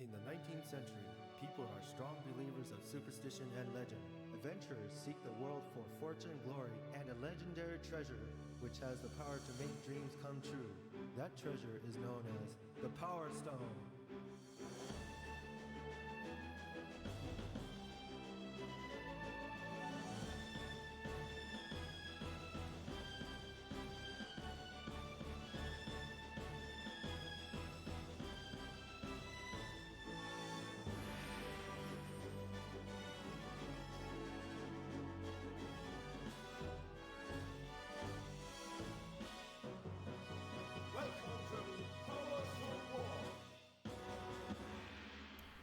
In the 19th century, people are strong believers of superstition and legend. Adventurers seek the world for fortune, glory, and a legendary treasure which has the power to make dreams come true. That treasure is known as the Power Stone.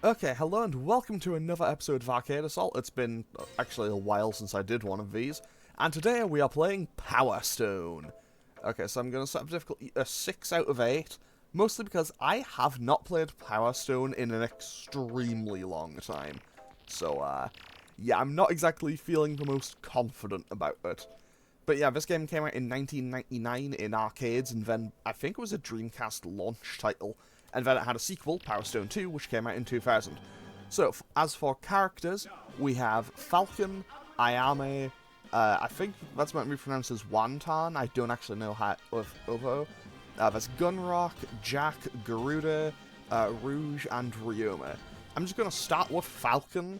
Okay, hello and welcome to another episode of Arcade Assault. It's been actually a while since I did one of these, and today we are playing Power Stone. Okay, so I'm going to set up difficulty a 6 out of 8, mostly because I have not played Power Stone in an extremely long time. So, yeah, I'm not exactly feeling the most confident about it. But yeah, this game came out in 1999 in arcades, and then I think it was a Dreamcast launch title. And then it had a sequel, Power Stone 2, which came out in 2000. So, as for characters, we have Falcon, Ayame, I think that's meant to be pronounced as Wantan, I don't actually know how, of Ovo. There's Gunrock, Jack, Garuda, Rouge, and Ryoma. I'm just going to start with Falcon,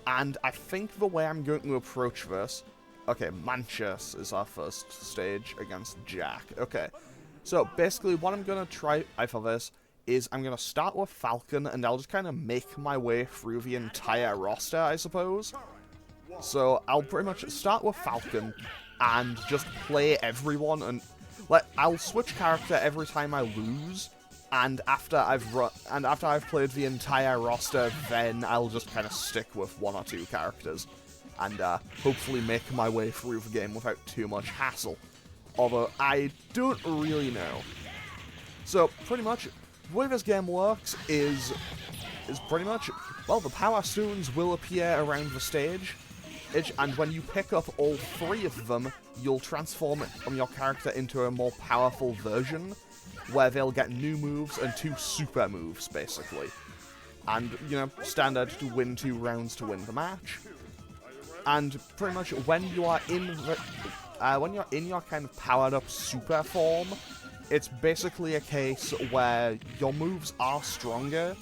and I think the way I'm going to approach this... Okay, Manchus is our first stage against Jack. Okay, so basically what I'm going to try for this is I'm going to start with Falcon, and I'll just kind of make my way through the entire roster, I suppose. So I'll pretty much start with Falcon, and just play everyone, and I'll switch character every time I lose, and after I've played the entire roster, then I'll just kind of stick with one or two characters, and hopefully make my way through the game without too much hassle. Although, I don't really know. So, pretty much, the way this game works is pretty much, well, the Power Stones will appear around the stage, and when you pick up all 3 of them, you'll transform your character into a more powerful version, where they'll get new moves and 2 super moves, basically. And, you know, standard to win 2 rounds to win the match. And pretty much when you are in your kind of powered up super form, it's basically a case where your moves are stronger,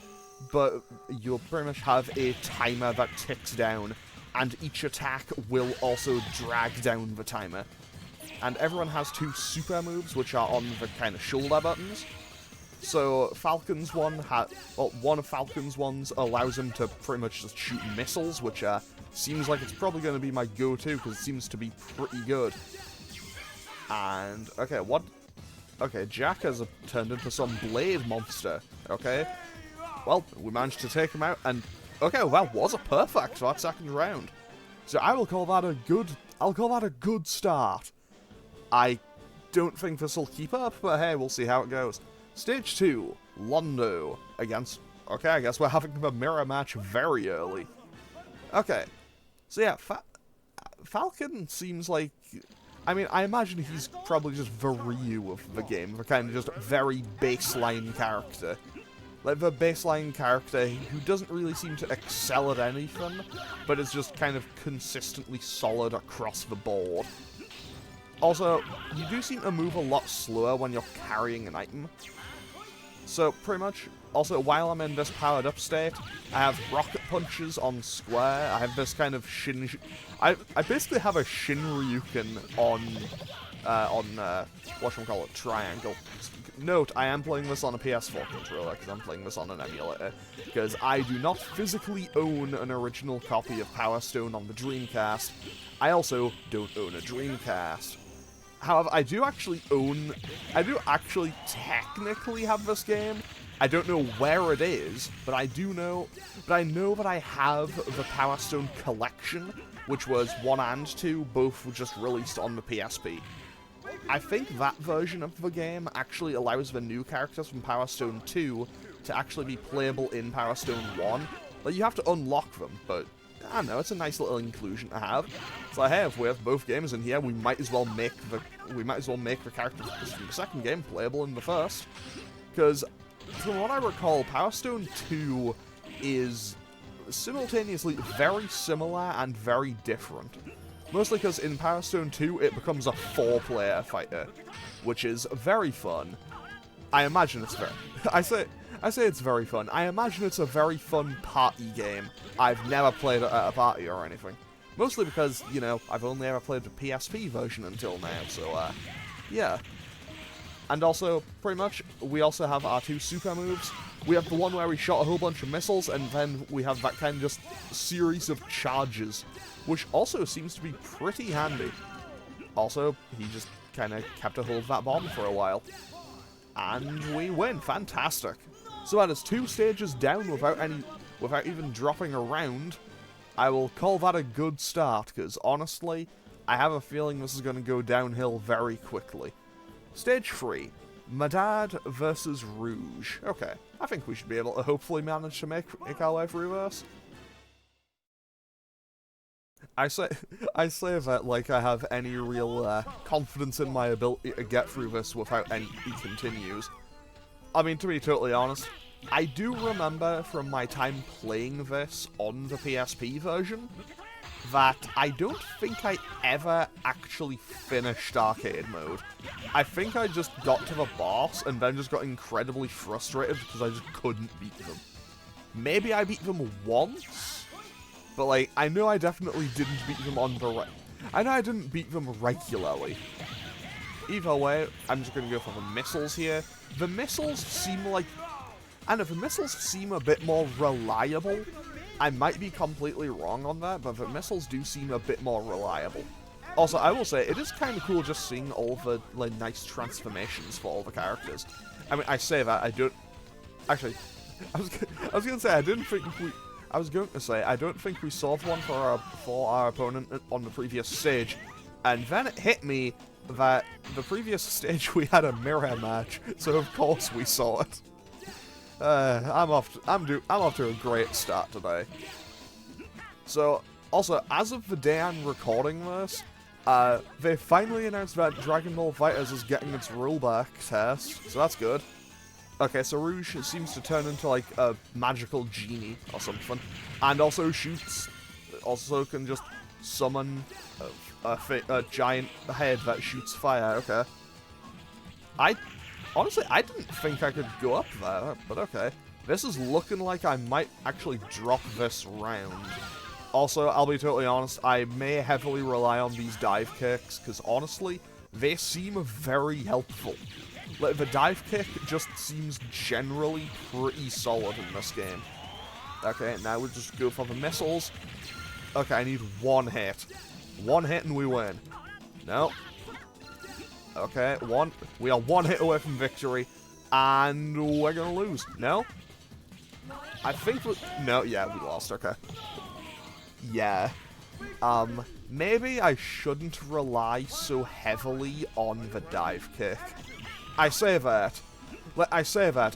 but you'll pretty much have a timer that ticks down, and each attack will also drag down the timer. And everyone has 2 super moves, which are on the kind of shoulder buttons. So Falcon's one of Falcon's ones allows him to pretty much just shoot missiles, which seems like it's probably going to be my go-to, because it seems to be pretty good. And, okay, Jack has turned into some blade monster, okay? Well, we managed to take him out, and, okay, well, that was a perfect for that second round. So I will call that a good start. I don't think this will keep up, but hey, we'll see how it goes. Stage 2, Londo against... Okay, I guess we're having the mirror match very early. Okay, so yeah, Falcon seems like... I mean, I imagine he's probably just the Ryu of the game, the kind of just very baseline character. Like, the baseline character who doesn't really seem to excel at anything, but is just kind of consistently solid across the board. Also, you do seem to move a lot slower when you're carrying an item. So, pretty much, also, while I'm in this powered up state, I have rocket punches on square, I have this kind of I basically have a Shinryuken on whatchamacallit, triangle. Note, I am playing this on a PS4 controller, because I'm playing this on an emulator, because I do not physically own an original copy of Power Stone on the Dreamcast. I also don't own a Dreamcast. However, I do actually technically have this game. I don't know where it is, but I know that I have the Power Stone collection, which was 1 and 2, both were just released on the PSP. I think that version of the game actually allows the new characters from Power Stone 2 to actually be playable in Power Stone 1. Like, you have to unlock them, but I don't know, it's a nice little inclusion to have. It's like, hey, if we have both games in here, we might as well make the characters from the second game playable in the first. Because, from what I recall, Power Stone 2 is simultaneously very similar and very different. Mostly because in Power Stone 2, it becomes a 4-player fighter, which is very fun. I imagine it's very... I say it's very fun. I imagine it's a very fun party game. I've never played it at a party or anything. Mostly because, you know, I've only ever played the PSP version until now, so, yeah. And also, pretty much, we also have our 2 super moves. We have the one where we shot a whole bunch of missiles, and then we have that kind of just series of charges, which also seems to be pretty handy. Also, he just kind of kept a hold of that bomb for a while. And we win. Fantastic. So that is 2 stages down without even dropping a round. I will call that a good start, because honestly, I have a feeling this is going to go downhill very quickly. Stage 3. Madad versus Rouge. Okay, I think we should be able to hopefully manage to make our way through this. I say that like I have any real confidence in my ability to get through this without any continues. I mean, to be totally honest, I do remember from my time playing this on the PSP version that I don't think I ever actually finished arcade mode. I think I just got to the boss and then just got incredibly frustrated because I just couldn't beat them. Maybe I beat them once, but like, I know I definitely didn't beat them on the I know I didn't beat them regularly. Either way, I'm just gonna go for the missiles here. The missiles seem like... And if the missiles seem a bit more reliable, I might be completely wrong on that, but the missiles do seem a bit more reliable. Also, I will say, it is kind of cool just seeing all the like nice transformations for all the characters. I mean, I say that, I don't... Actually, I was going to say, I don't think we solved one for our opponent on the previous stage, and then it hit me that the previous stage we had a mirror match, so of course we saw it. I'm off to a great start today. So, also, as of the day I'm recording this, they finally announced that Dragon Ball FighterZ is getting its rollback test, so that's good. Okay, so Rouge seems to turn into like a magical genie or something, and also can just summon a giant head that shoots fire. Okay. Honestly, I didn't think I could go up there, but okay. This is looking like I might actually drop this round. Also, I'll be totally honest, I may heavily rely on these dive kicks, because honestly, they seem very helpful. Like, the dive kick just seems generally pretty solid in this game. Okay, now we'll just go for the missiles. Okay, I need 1 hit. 1 hit and we win. No. Okay, we are 1 hit away from victory, and we're gonna lose. No? I think no, yeah, we lost, okay. Yeah. Maybe I shouldn't rely so heavily on the dive kick. I say that,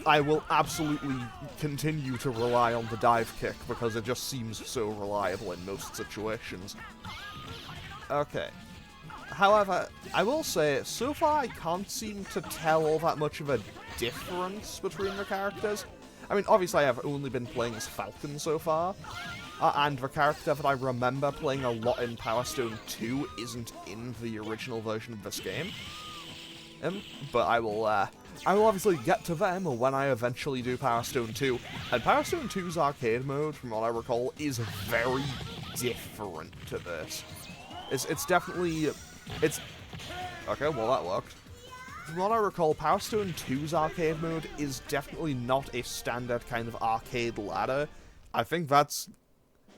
I will absolutely continue to rely on the dive kick, because it just seems so reliable in most situations. Okay. However, I will say, so far I can't seem to tell all that much of a difference between the characters. I mean, obviously I have only been playing as Falcon so far, and the character that I remember playing a lot in Power Stone 2 isn't in the original version of this game. But I will obviously get to them when I eventually do Power Stone 2. And Power Stone 2's arcade mode, from what I recall, is very different to this. It's definitely... Okay, well that worked. From what I recall, Power Stone 2's arcade mode is definitely not a standard kind of arcade ladder. I think that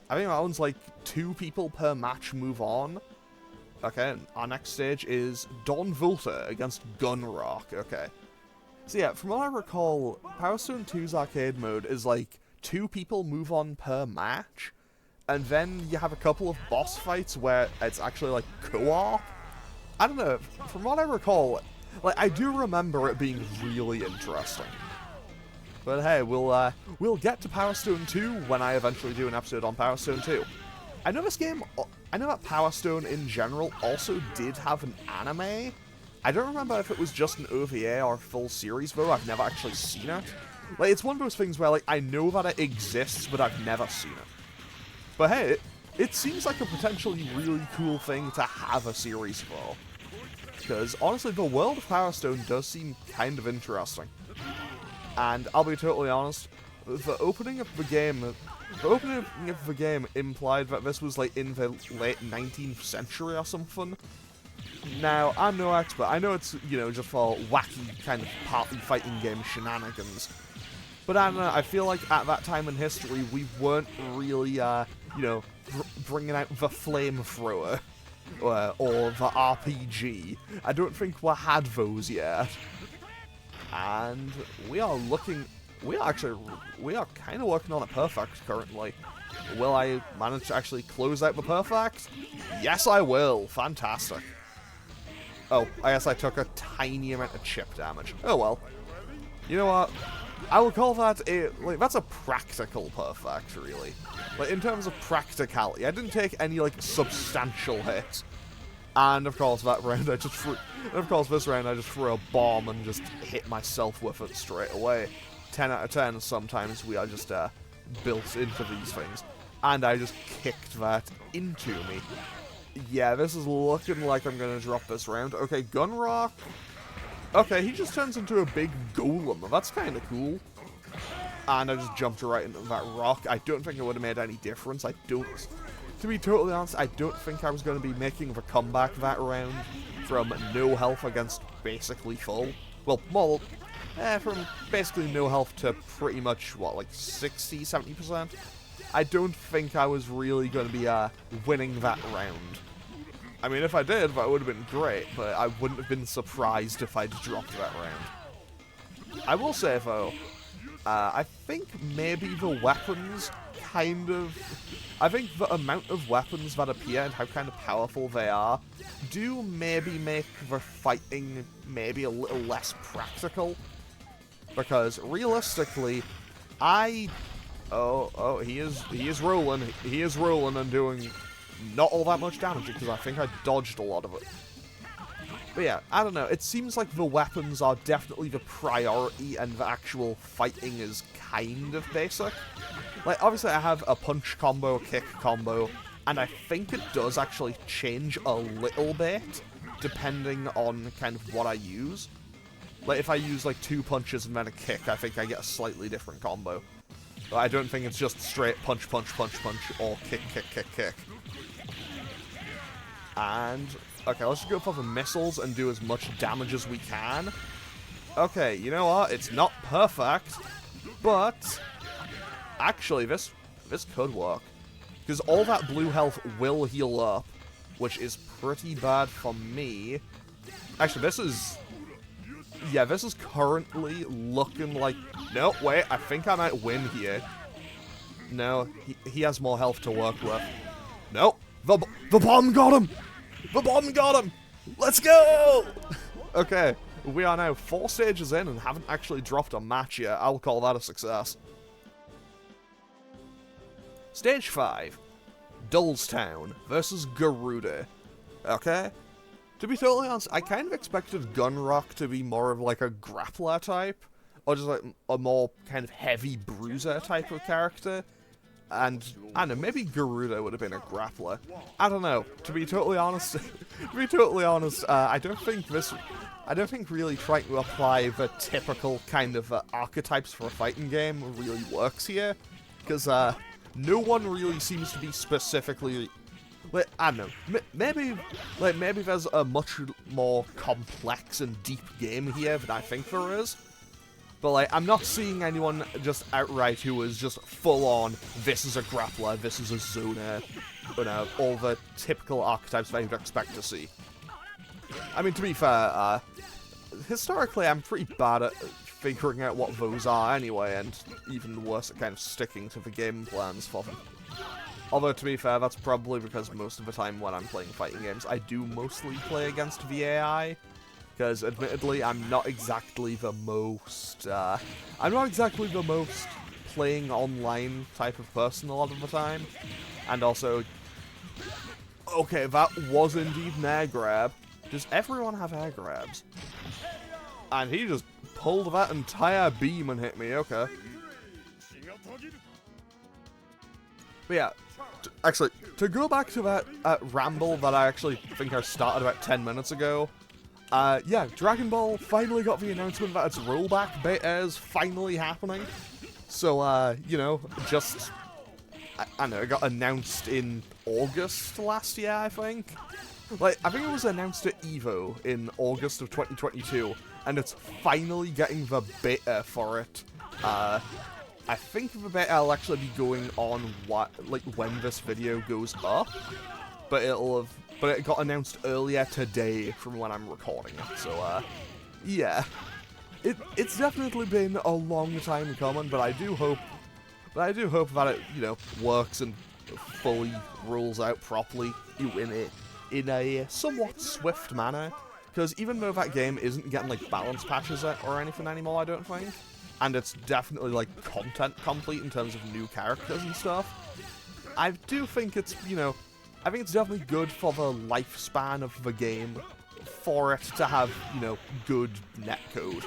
one's like 2 people per match move on. Okay, our next stage is Don Volta against Gunrock. Okay. So yeah, from what I recall, Power Stone 2's arcade mode is like 2 people move on per match, and then you have a couple of boss fights where it's actually like co-op. I don't know, from what I recall, like, I do remember it being really interesting. But hey, we'll get to Power Stone 2 when I eventually do an episode on Power Stone 2. I know that Power Stone in general also did have an anime. I don't remember if it was just an OVA or a full series though, I've never actually seen it. Like, it's one of those things where, like, I know that it exists, but I've never seen it. But hey, it seems like a potentially really cool thing to have a series for. Because, honestly, the world of Power Stone does seem kind of interesting. And I'll be totally honest, the opening of the game implied that this was, like, in the late 19th century or something. Now, I'm no expert. I know it's, you know, just for wacky kind of party fighting game shenanigans. But I don't know, I feel like at that time in history, we weren't really, you know, bringing out the flamethrower. Or the RPG. I don't think we had those yet. And we are kind of working on a perfect currently. Will I manage to actually close out the perfect? Yes, I will. Fantastic. Oh, I guess I took a tiny amount of chip damage. Oh well. You know what? I will call that that's a practical perfect, really. Like, in terms of practicality, I didn't take any, like, substantial hits. And, of course, this round I just threw a bomb and just hit myself with it straight away. 10 out of 10, sometimes we are just, built into these things. And I just kicked that into me. Yeah, this is looking like I'm gonna drop this round. Okay, Gun Rock. Okay, he just turns into a big golem. That's kind of cool. And I just jumped right into that rock. I don't think it would have made any difference. To be totally honest, I don't think I was going to be making the comeback that round from no health against basically full. Well, more, from basically no health to pretty much, what, like 60, 70%? I don't think I was really going to be winning that round. I mean, if I did, that would have been great, but I wouldn't have been surprised if I'd dropped that round. I will say, though, I think maybe the weapons I think the amount of weapons that appear and how kind of powerful they are do maybe make the fighting maybe a little less practical. Because realistically, he is rolling and doing not all that much damage because I think I dodged a lot of it. But yeah, I don't know, it seems like the weapons are definitely the priority and the actual fighting is kind of basic. Like, obviously I have a punch combo, a kick combo, and I think it does actually change a little bit, depending on kind of what I use. Like, if I use, like, 2 punches and then a kick, I think I get a slightly different combo. But I don't think it's just straight punch, punch, punch, punch, or kick, kick, kick, kick. And, okay, let's just go for the missiles and do as much damage as we can. Okay, you know what? It's not perfect, but actually, this could work. Because all that blue health will heal up, which is pretty bad for me. Actually, this is currently looking like... No, wait, I think I might win here. No, he has more health to work with. No, the bomb got him! The bomb got him! Let's go! Okay, we are now 4 stages in and haven't actually dropped a match yet. I'll call that a success. Stage 5. Dullstown versus Garuda. Okay? To be totally honest, I kind of expected Gunrock to be more of like a grappler type, or just like a more kind of heavy bruiser type of character. And, I don't know, maybe Garuda would have been a grappler. I don't know. To be totally honest, I don't think really trying to apply the typical kind of archetypes for a fighting game really works here. Because, no one really seems to be specifically... Like, I don't know, maybe there's a much more complex and deep game here than I think there is. But, like, I'm not seeing anyone just outright who is just full-on, this is a grappler, this is a zoner, you know, all the typical archetypes that you'd expect to see. I mean, to be fair, historically I'm pretty bad at figuring out what those are anyway, and even worse at kind of sticking to the game plans for them. Although, to be fair, that's probably because most of the time when I'm playing fighting games, I do mostly play against the AI. Because, admittedly, I'm not exactly the most playing online type of person a lot of the time. And also, okay, that was indeed an air grab. Does everyone have air grabs? And he just pulled that entire beam and hit me, okay. But yeah, actually, to go back to that ramble that I actually think I started about 10 minutes ago, yeah, Dragon Ball finally got the announcement that its rollback beta is finally happening. So, you know, just, I know, it got announced in August last year, I think. Like, I think it was announced at EVO in August of 2022, and it's finally getting the beta for it. I think the beta will actually be going on when this video goes up, but it got announced earlier today from when I'm recording it. So yeah, it's definitely been a long time coming, but I do hope that it, you know, works and fully rolls out properly in a somewhat swift manner. Because even though that game isn't getting like balance patches or anything anymore, I don't think. And it's definitely, like, content complete in terms of new characters and stuff. I do think it's, you know, I think it's definitely good for the lifespan of the game for it to have, you know, good netcode.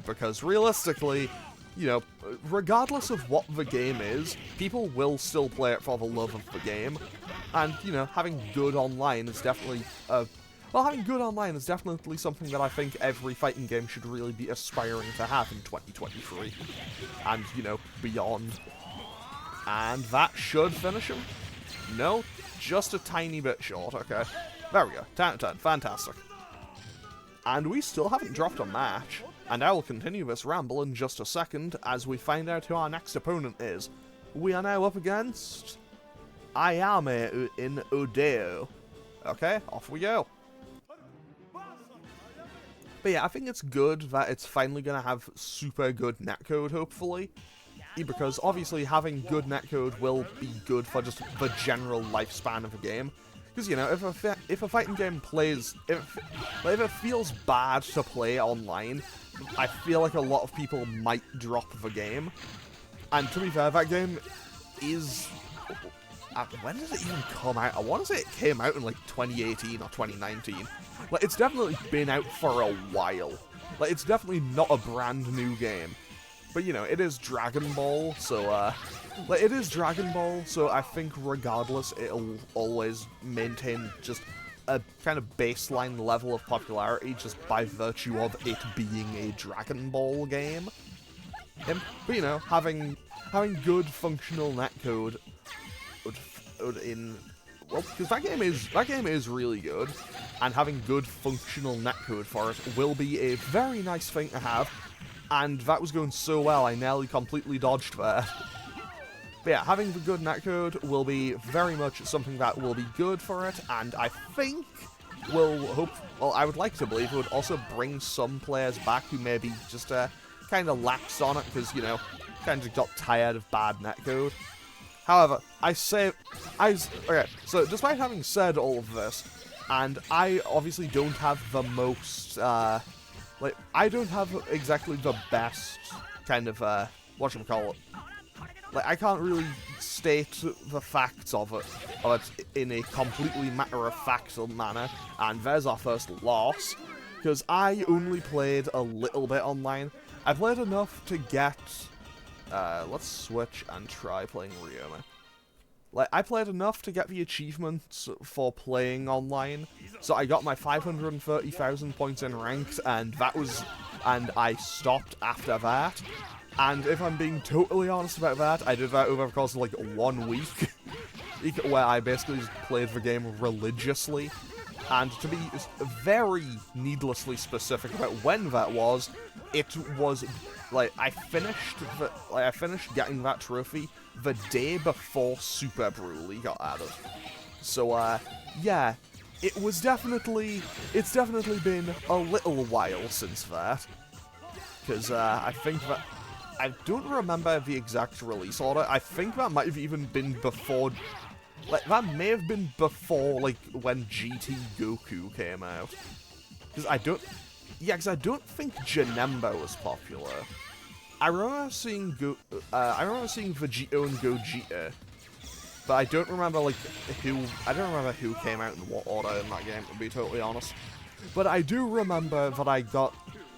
Because realistically, you know, regardless of what the game is, people will still play it for the love of the game. And, you know, having good online is definitely having good online is definitely something that I think every fighting game should really be aspiring to have in 2023. And, you know, beyond. And that should finish him. No, just a tiny bit short, okay. There we go, 10 out of 10, fantastic. And we still haven't dropped a match. And I will continue this ramble in just a second as we find out who our next opponent is. We are now up against Ayame in Udeo. Okay, off we go. But yeah, I think it's good that it's finally going to have super good netcode, hopefully. Because obviously having good netcode will be good for just the general lifespan of a game. Because, you know, if a fighting game plays... If it feels bad to play online, I feel like a lot of people might drop the game. And to be fair, that game is... when did it even come out? I want to say it came out in, like, 2018 or 2019. Like, it's definitely been out for a while. Like, it's definitely not a brand new game. But, you know, it is Dragon Ball, so, like, it is Dragon Ball, so I think regardless, it'll always maintain just a kind of baseline level of popularity just by virtue of it being a Dragon Ball game. But, you know, having good functional netcode well, because that game is really good, and having good functional netcode for it will be a very nice thing to have. And that was going so well, I nearly completely dodged that. But yeah, having the good netcode will be very much something that will be good for it, and I think I would like to believe it would also bring some players back who maybe just kind of lapsed on it because, you know, kind of got tired of bad netcode. However, okay, so despite having said all of this, and I obviously don't have the most, like, I don't have exactly the best kind of, whatchamacallit. Like, I can't really state the facts of it in a completely matter-of-fact manner, and there's our first loss, because I only played a little bit online. I played enough to get... let's switch and try playing Ryoma. Like, I played enough to get the achievements for playing online, so I got my 530,000 points in ranked, and I stopped after that. And if I'm being totally honest about that, I did that over the course of like 1 week, where I basically just played the game religiously. And to be very needlessly specific about when that was, it was like I finished getting that trophy the day before Super Broly got added. So yeah, it's definitely been a little while since that, because I think that I don't remember the exact release order. I think that might have even been before. Like, that may have been before, like, when GT Goku came out. Because I don't think Janemba was popular. I remember seeing Vegito and Gogeta, but I don't remember, like, who came out in what order in that game, to be totally honest. But I do remember that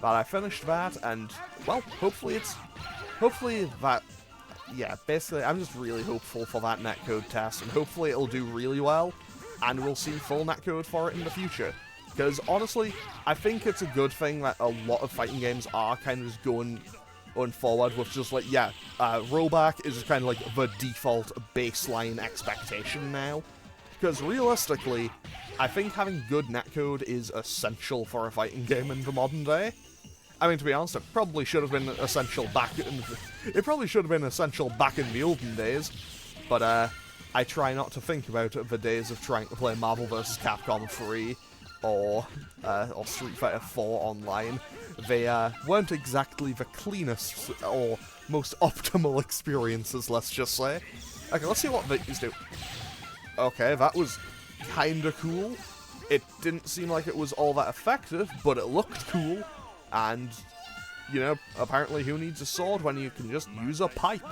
But I finished that, and, well, hopefully that, yeah, basically, I'm just really hopeful for that netcode test, and hopefully it'll do really well, and we'll see full netcode for it in the future. Because, honestly, I think it's a good thing that a lot of fighting games are kind of just going forward with just, like, yeah, rollback is just kind of like the default baseline expectation now. Because, realistically, I think having good netcode is essential for a fighting game in the modern day. I mean, to be honest, it probably should have been essential back in the olden days, but I try not to think about the days of trying to play Marvel vs. Capcom 3 or Street Fighter 4 online. They weren't exactly the cleanest or most optimal experiences, let's just say. Okay, let's see what these do. Okay, that was kinda cool. It didn't seem like it was all that effective, but it looked cool. And, you know, apparently who needs a sword when you can just use a pipe?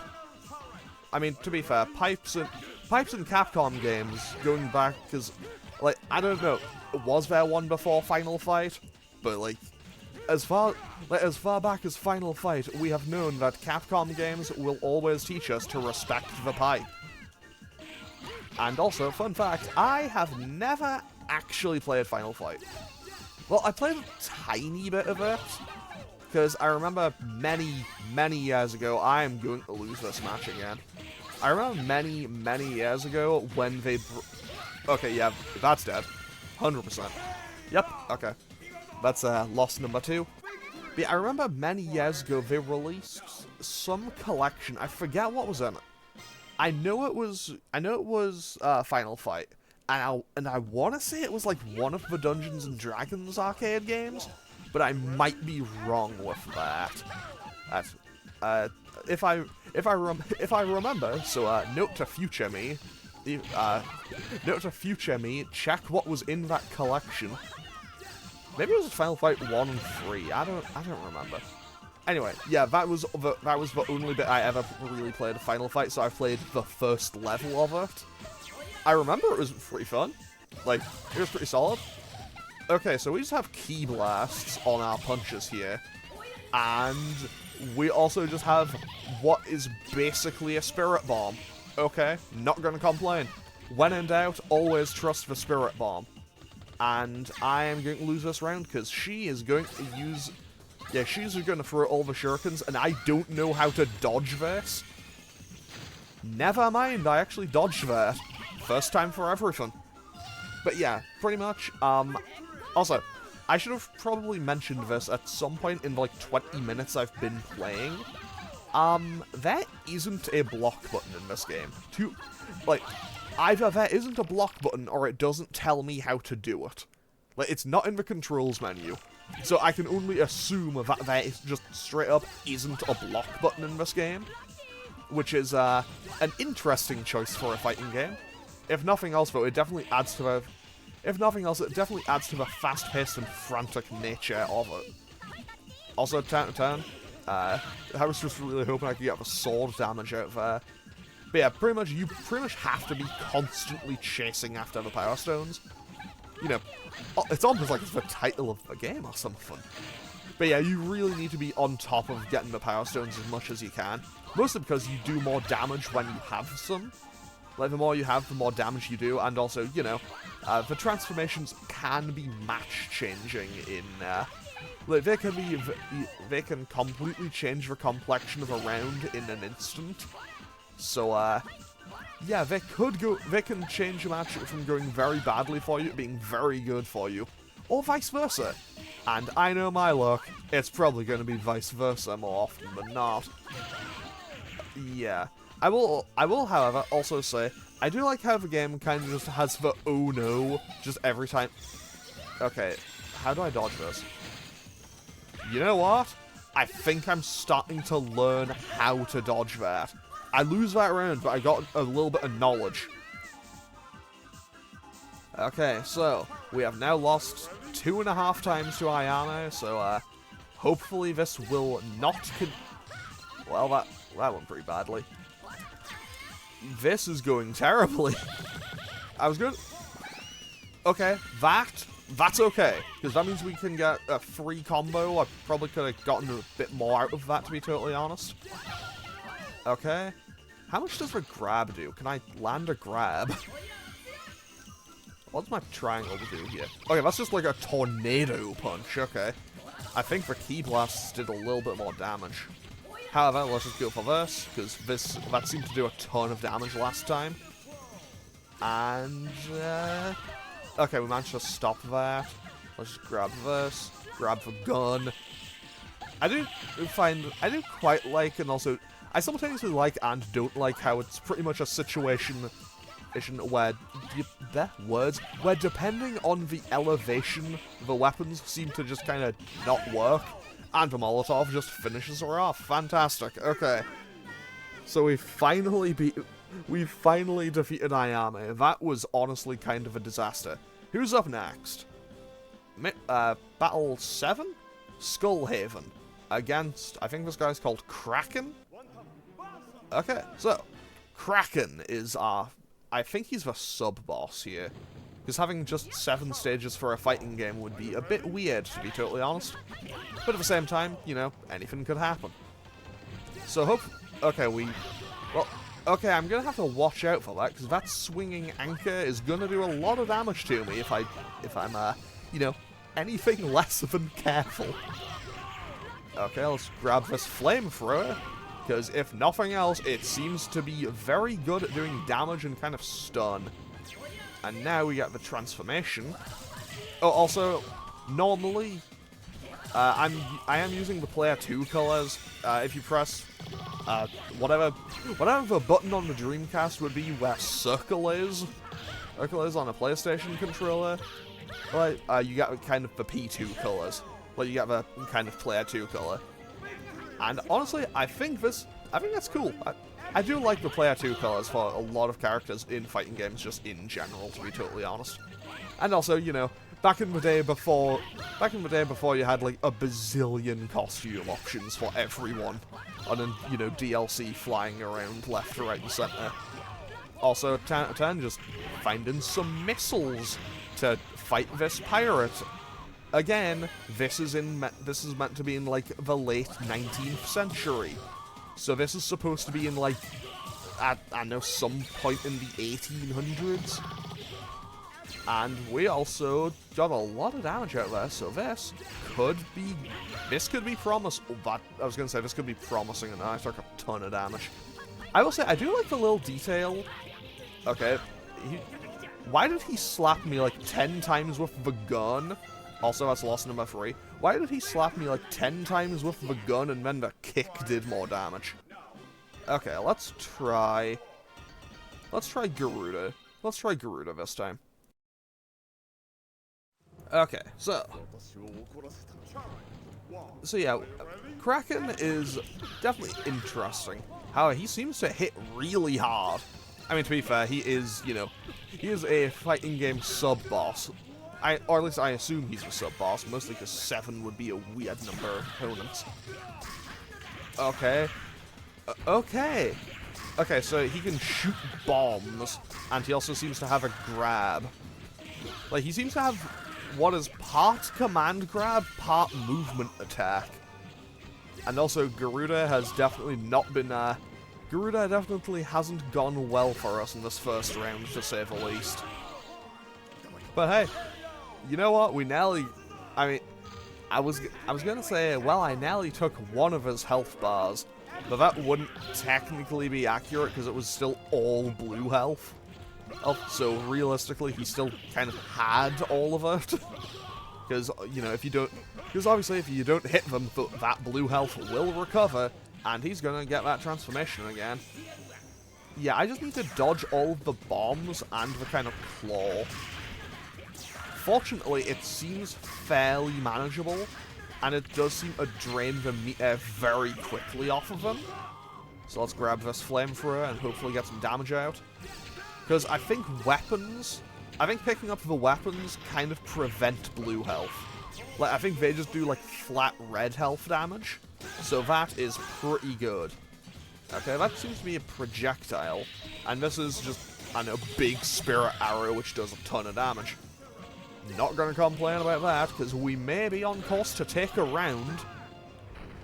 I mean, to be fair, pipes in Capcom games, going back, because, like, I don't know, was there one before Final Fight? But, like, as far back as Final Fight, we have known that Capcom games will always teach us to respect the pipe. And also, fun fact, I have never actually played Final Fight. Well, I played a tiny bit of it, because I remember many, many years ago, I am going to lose this match again. I remember many, many years ago when they... Okay, yeah, that's dead. 100%. Yep, okay. That's loss number 2. But yeah, I remember many years ago they released some collection. I forget what was in it. I know it was Final Fight. And I want to say it was like one of the Dungeons and Dragons arcade games, but I might be wrong with that. If I remember, so note to future me, check what was in that collection. Maybe it was Final Fight 1 and 3. I don't remember. Anyway, yeah, that was the only bit I ever really played of Final Fight, so I played the first level of it. I remember it was pretty fun. Like, it was pretty solid. Okay, so we just have key blasts on our punches here. And we also just have what is basically a spirit bomb. Okay, not gonna complain. When in doubt, always trust the spirit bomb. And I am going to lose this round because she is going to use... Yeah, she's going to throw all the shurikens, and I don't know how to dodge this. Never mind, I actually dodged that. First time for everything. But yeah, pretty much. Also, I should have probably mentioned this at some point in like 20 minutes I've been playing. There isn't a block button in this game. Either there isn't a block button or it doesn't tell me how to do it. Like, it's not in the controls menu. So I can only assume that there is just straight up isn't a block button in this game. Which is, an interesting choice for a fighting game. If nothing else, though, it definitely adds to the... If nothing else, it definitely adds to the fast-paced and frantic nature of it. Also, turn to turn. I was just really hoping I could get the sword damage out there. But yeah, you pretty much have to be constantly chasing after the Power Stones. You know, it's almost like it's the title of the game or something. But yeah, you really need to be on top of getting the Power Stones as much as you can. Mostly because you do more damage when you have some. Like, the more you have, the more damage you do, and also, you know, the transformations can be match-changing in, like, they can completely change the complexion of a round in an instant. So, yeah, they can change a match from going very badly for you to being very good for you, or vice versa. And I know my luck, it's probably going to be vice versa more often than not. Yeah. I will, however, also say, I do like how the game kind of just has the oh no, just every time. Okay, how do I dodge this? You know what? I think I'm starting to learn how to dodge that. I lose that round, but I got a little bit of knowledge. Okay, so, we have now lost 2.5 times to Ayano, so, hopefully this will not well, that went pretty badly. This is going terribly. I was good. Okay, that that's okay, because that means we can get a free combo. I probably could have gotten a bit more out of that, to be totally honest. Okay. How much does a grab do? Can I land a grab? What does my triangle do here? Okay, that's just like a tornado punch. Okay. I think the Ki Blasts did a little bit more damage. However, let's just go for this, because that seemed to do a ton of damage last time. And, okay, we managed to stop that. Let's just grab this, grab the gun. I do quite like, and also, I simultaneously like and don't like how it's pretty much a situation where, where depending on the elevation, the weapons seem to just kind of not work, and the Molotov just finishes her off. Fantastic. Okay. So we finally defeated Ayame. That was honestly kind of a disaster. Who's up next? Battle 7? Skullhaven. Against, I think this guy's called Kraken? Okay, so, Kraken is our, I think he's the sub-boss here. Because having just 7 stages for a fighting game would be a bit weird, to be totally honest. But at the same time, you know, anything could happen. So okay, okay, I'm gonna have to watch out for that, because that swinging anchor is gonna do a lot of damage to me if I'm, you know, anything less than careful. Okay, let's grab this flamethrower, because if nothing else, it seems to be very good at doing damage and kind of stun. And now we get the transformation. Oh, also, normally, I am using the player 2 colors. If you press, whatever the button on the Dreamcast would be where circle is on a PlayStation controller, like, you get kind of the P2 colors. Like, you get the kind of player 2 color. And honestly, I think that's cool. I do like the player 2 colors for a lot of characters in fighting games, just in general, to be totally honest. And also, you know, back in the day before you had like a bazillion costume options for everyone, and then, you know, DLC flying around left, right, and center. Also, turn just finding some missiles to fight this pirate. Again, this is meant to be in like the late 19th century. So this is supposed to be in, like, I don't know, some point in the 1800s. And we also got a lot of damage out there, so this could be promising. Oh, I was going to say, this could be promising, and I took a ton of damage. I will say, I do like the little detail. Okay, why did he slap me, like, 10 times with the gun? Also, that's loss number 3. Why did he slap me like 10 times with the gun and then the kick did more damage? Okay, let's try Garuda. Let's try Garuda this time. Okay, so yeah, Kraken is definitely interesting. However, he seems to hit really hard. I mean, to be fair, he is, you know, he is a fighting game sub-boss. Or at least I assume he's a sub-boss, mostly because 7 would be a weird number of opponents. Okay. Okay. Okay, so he can shoot bombs, and he also seems to have a grab. Like, he seems to have what is part command grab, part movement attack. And also, Garuda has definitely not been, Garuda definitely hasn't gone well for us in this first round, to say the least. But hey, you know what? We nearly... I mean, I was gonna say, well, I nearly took one of his health bars, but that wouldn't technically be accurate because it was still all blue health. So realistically, he still kind of had all of it. Because, you know, because obviously if you don't hit them, that blue health will recover, and he's gonna get that transformation again. Yeah, I just need to dodge all the bombs and the kind of claw. Fortunately, it seems fairly manageable, and it does seem to drain the meter very quickly off of him. So let's grab this flamethrower and hopefully get some damage out. Because I think picking up the weapons kind of prevent blue health. Like, I think they just do, like, flat red health damage. So that is pretty good. Okay, that seems to be a projectile. And this is just, I don't know, big spirit arrow, which does a ton of damage. Not gonna complain about that, because we may be on course to take a round.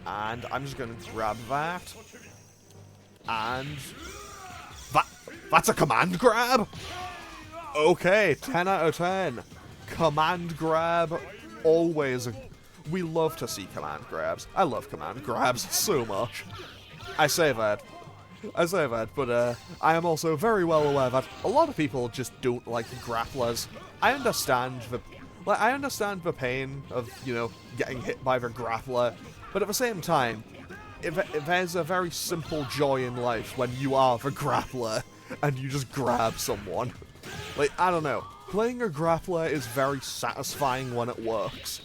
And I'm just gonna grab that. And... That's a command grab? Okay, 10 out of 10. Command grab, always... We love to see command grabs. I love command grabs so much. I say that, but I am also very well aware that a lot of people just don't like grapplers. I understand the pain of, you know, getting hit by the grappler, but at the same time, if there's a very simple joy in life when you are the grappler and you just grab someone. Like, I don't know, playing a grappler is very satisfying when it works.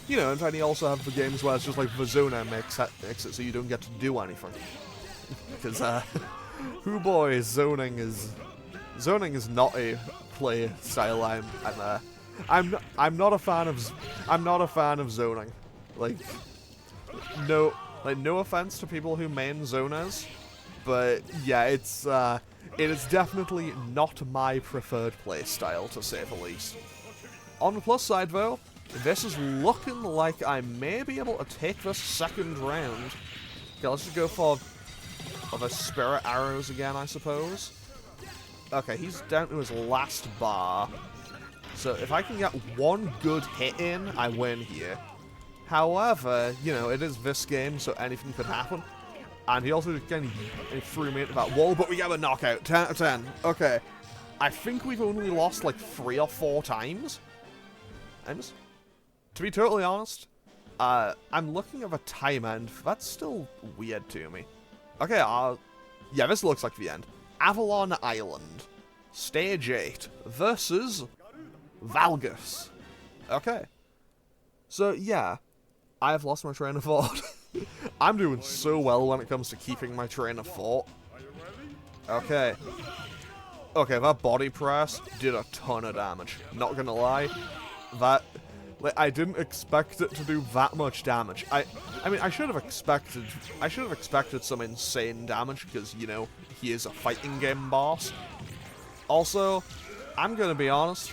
You know, and then you also have the games where it's just like the zoner makes it so you don't get to do anything. Because, hoo boy, zoning is not a play style I'm not a fan of zoning. Like, no offense to people who main zoners, but yeah, it is definitely not my preferred play style, to say the least. On the plus side, though, this is looking like I may be able to take this second round. Okay, let's just go for the spirit arrows again, I suppose. Okay, he's down to his last bar. So if I can get one good hit in, I win here. However, you know, it is this game, so anything could happen. And he also again threw me into that wall, but we get a knockout. 10 out of 10. Okay. I think we've only lost like 3 or 4 times. To be totally honest, I'm looking at the time end. That's still weird to me. Okay, yeah, this looks like the end. Avalon Island. Stage 8 versus Valgas. Okay. So, yeah, I have lost my train of thought. I'm doing so well when it comes to keeping my train of thought. Okay. Okay, that body press did a ton of damage. Not gonna lie. Like, I didn't expect it to do that much damage. I mean, I should have expected some insane damage, because, you know, he is a fighting game boss. Also, I'm gonna be honest,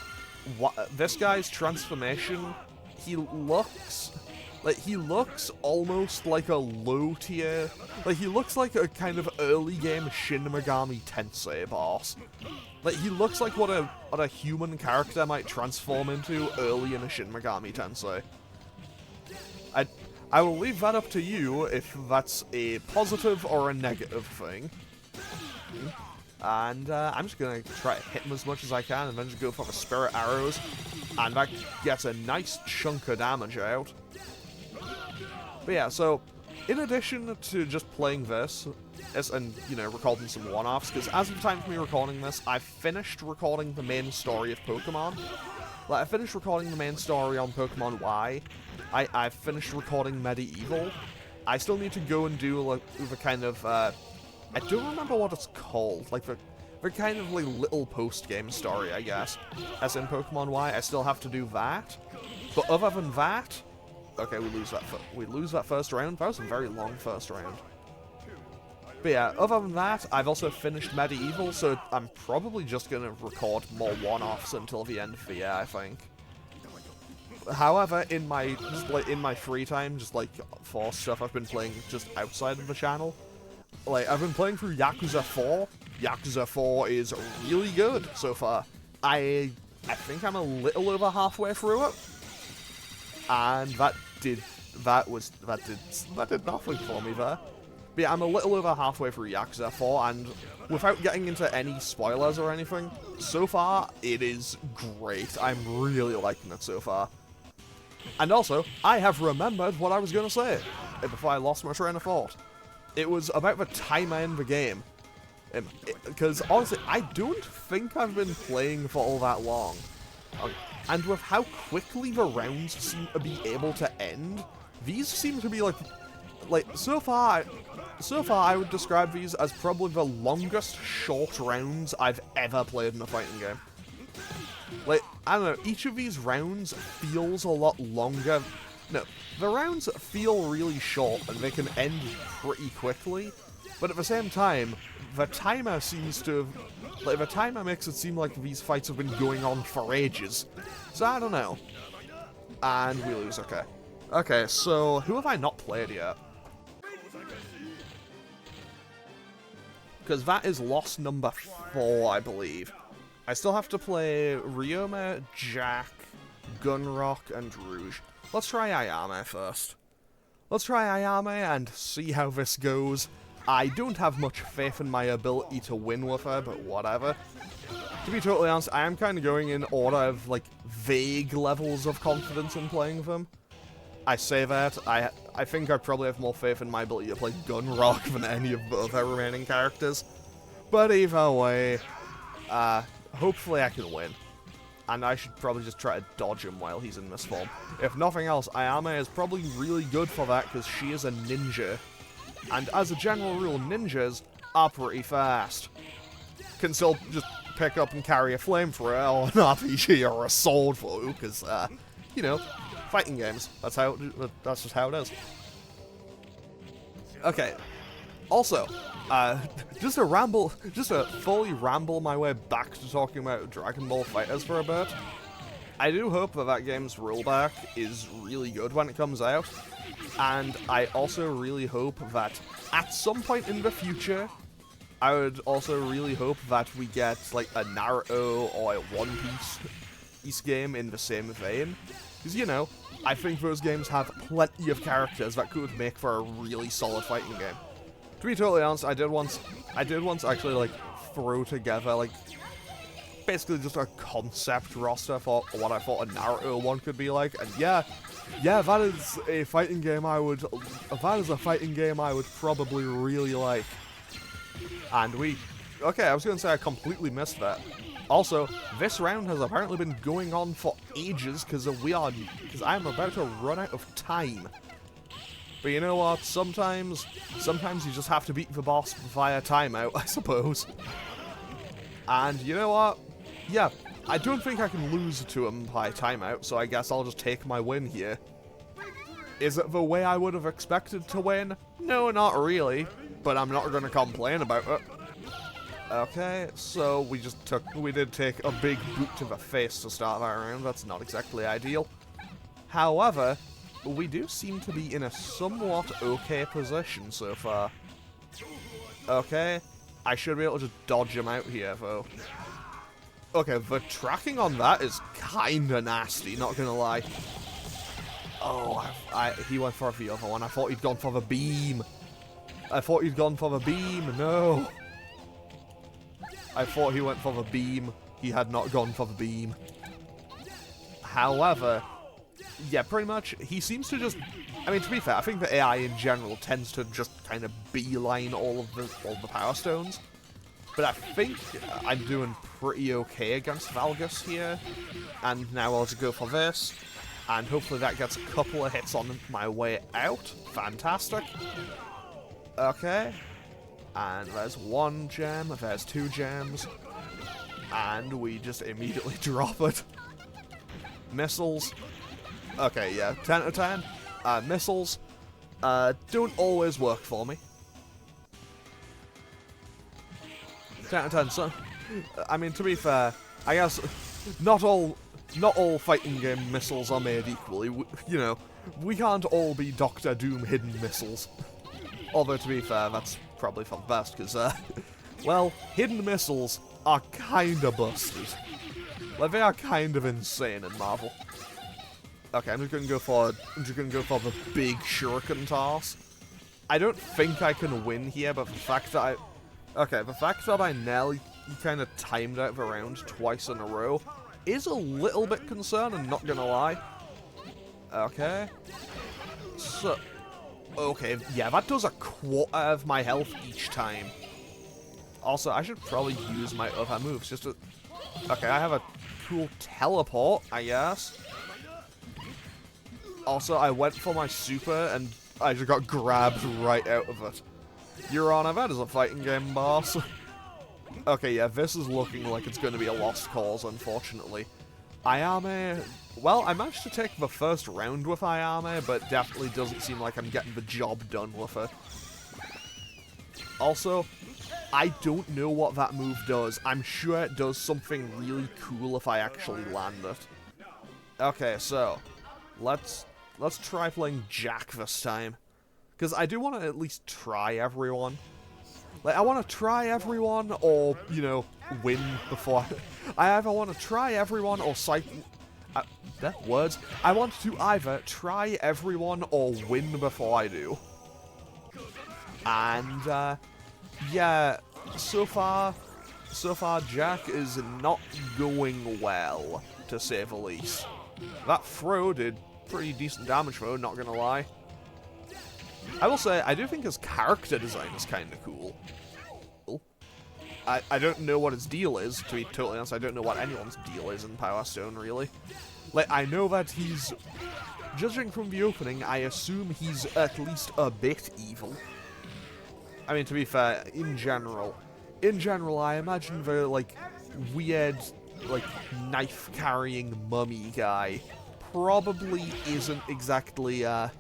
this guy's transformation, he looks almost like a low tier, like, he looks like a kind of early game Shin Megami Tensei boss. Like, he looks like what a human character might transform into early in a Shin Megami Tensei. I will leave that up to you if that's a positive or a negative thing. And I'm just gonna try to hit him as much as I can, and then just go for the spirit arrows, and that gets a nice chunk of damage out. But yeah, so in addition to just playing this, and, you know, recording some one-offs, because as of the time for me recording this, I finished recording the main story of Pokemon. Like, I finished recording the main story on Pokemon Y. I finished recording Medieval. I still need to go and do, like, the kind of, I don't remember what it's called, like, the kind of, like, little post-game story, I guess. As in Pokemon Y, I still have to do that. But other than that, okay, we lose that first round. That was a very long first round. But yeah, other than that, I've also finished Medieval, so I'm probably just going to record more one-offs until the end of the year, I think. However, in my free time, just like for stuff I've been playing just outside of the channel, like, I've been playing through Yakuza 4. Yakuza 4 is really good so far. I think I'm a little over halfway through it. And that did nothing for me there. But yeah, I'm a little over halfway through Yakuza 4, and without getting into any spoilers or anything, so far, it is great. I'm really liking it so far. And also, I have remembered what I was going to say before I lost my train of thought. It was about the time I end the game. Because, honestly, I don't think I've been playing for all that long. And with how quickly the rounds seem to be able to end, these seem to be like so far I would describe these as probably the longest short rounds I've ever played in a fighting game. Like, I don't know, each of these rounds feels a lot longer. No, the rounds feel really short and they can end pretty quickly, but at the same time, the timer seems to Like, the timer makes it seem like these fights have been going on for ages. So, I don't know. And we lose, okay. Okay, so, who have I not played yet? Because that is loss number 4, I believe. I still have to play Ryoma, Jack, Gunrock, and Rouge. Let's try Ayame first. Let's try Ayame and see how this goes. I don't have much faith in my ability to win with her, but whatever. To be totally honest, I am kind of going in order of, like, vague levels of confidence in playing them. I say that, I think I probably have more faith in my ability to play Gunrock than any of the other remaining characters. But either way, hopefully I can win. And I should probably just try to dodge him while he's in this form. If nothing else, Ayame is probably really good for that because she is a ninja. And as a general rule, ninjas are pretty fast. Can still just pick up and carry a flamethrower or an RPG or a sword for you, because, you know, fighting games. That's just how it is. Okay. Also, just to fully ramble my way back to talking about Dragon Ball FighterZ for a bit. I do hope that game's rollback is really good when it comes out, and I also really hope that at some point in the future, I would also really hope that we get like a Naruto or a One Piece game in the same vein, because you know, I think those games have plenty of characters that could make for a really solid fighting game. To be totally honest, I did once actually like throw together like basically just a concept roster for what I thought a Naruto one could be like, and yeah, that is a fighting game I would probably really like. And okay, I was gonna say I completely missed that. Also, this round has apparently been going on for ages because I'm about to run out of time. But you know what? Sometimes you just have to beat the boss via timeout, I suppose. And you know what? Yeah, I don't think I can lose to him by timeout, so I guess I'll just take my win here. Is it the way I would have expected to win? No, not really, but I'm not going to complain about it. Okay, so we did take a big boot to the face to start that round. That's not exactly ideal. However, we do seem to be in a somewhat okay position so far. Okay, I should be able to dodge him out here, though. Okay, the tracking on that is kinda nasty, not gonna lie. Oh, he went for the other one. I thought he'd gone for the beam. No. I thought he went for the beam. He had not gone for the beam. However, yeah, pretty much, he seems to just... I mean, to be fair, I think the AI in general tends to just kind of beeline all the Power Stones. But I think I'm doing pretty okay against Valgas here. And now I'll just go for this. And hopefully that gets a couple of hits on my way out. Fantastic. Okay. And there's one gem, there's 2 gems. And we just immediately drop it. Missiles. Okay, yeah, 10 out of 10. Missiles don't always work for me. 10 out of 10, so... I mean, to be fair, I guess not all fighting game missiles are made equally. You know, we can't all be Doctor Doom hidden missiles. Although, to be fair, that's probably for the best, because, well, hidden missiles are kinda busted. Like, they are kind of insane in Marvel. Okay, I'm just gonna go for the big shuriken toss. I don't think I can win here, but the fact that I nearly kind of timed out the round twice in a row is a little bit concerning, not gonna lie. Okay. So, okay, yeah, that does a quarter of my health each time. Also, I should probably use my other moves just to... Okay, I have a cool teleport, I guess. Also, I went for my super, and I just got grabbed right out of it. Your Honor, that is a fighting game, boss. Okay, yeah, this is looking like it's going to be a lost cause, unfortunately. Ayame... Well, I managed to take the first round with Ayame, but definitely doesn't seem like I'm getting the job done with her. Also, I don't know what that move does. I'm sure it does something really cool if I actually land it. Okay, so let's try playing Jack this time, because I do want to at least try everyone. Like, I want to try everyone, or, you know, win before I either want to try everyone or words. I want to either try everyone or win before I do. And, yeah, so far, Jack is not going well, to say the least. That throw did pretty decent damage, though, not gonna lie. I will say, I do think his character design is kind of cool. I don't know what his deal is, to be totally honest. I don't know what anyone's deal is in Power Stone, really. Like, I know that he's... Judging from the opening, I assume he's at least a bit evil. I mean, to be fair, in general, I imagine the, like, weird, like, knife-carrying mummy guy probably isn't exactly, you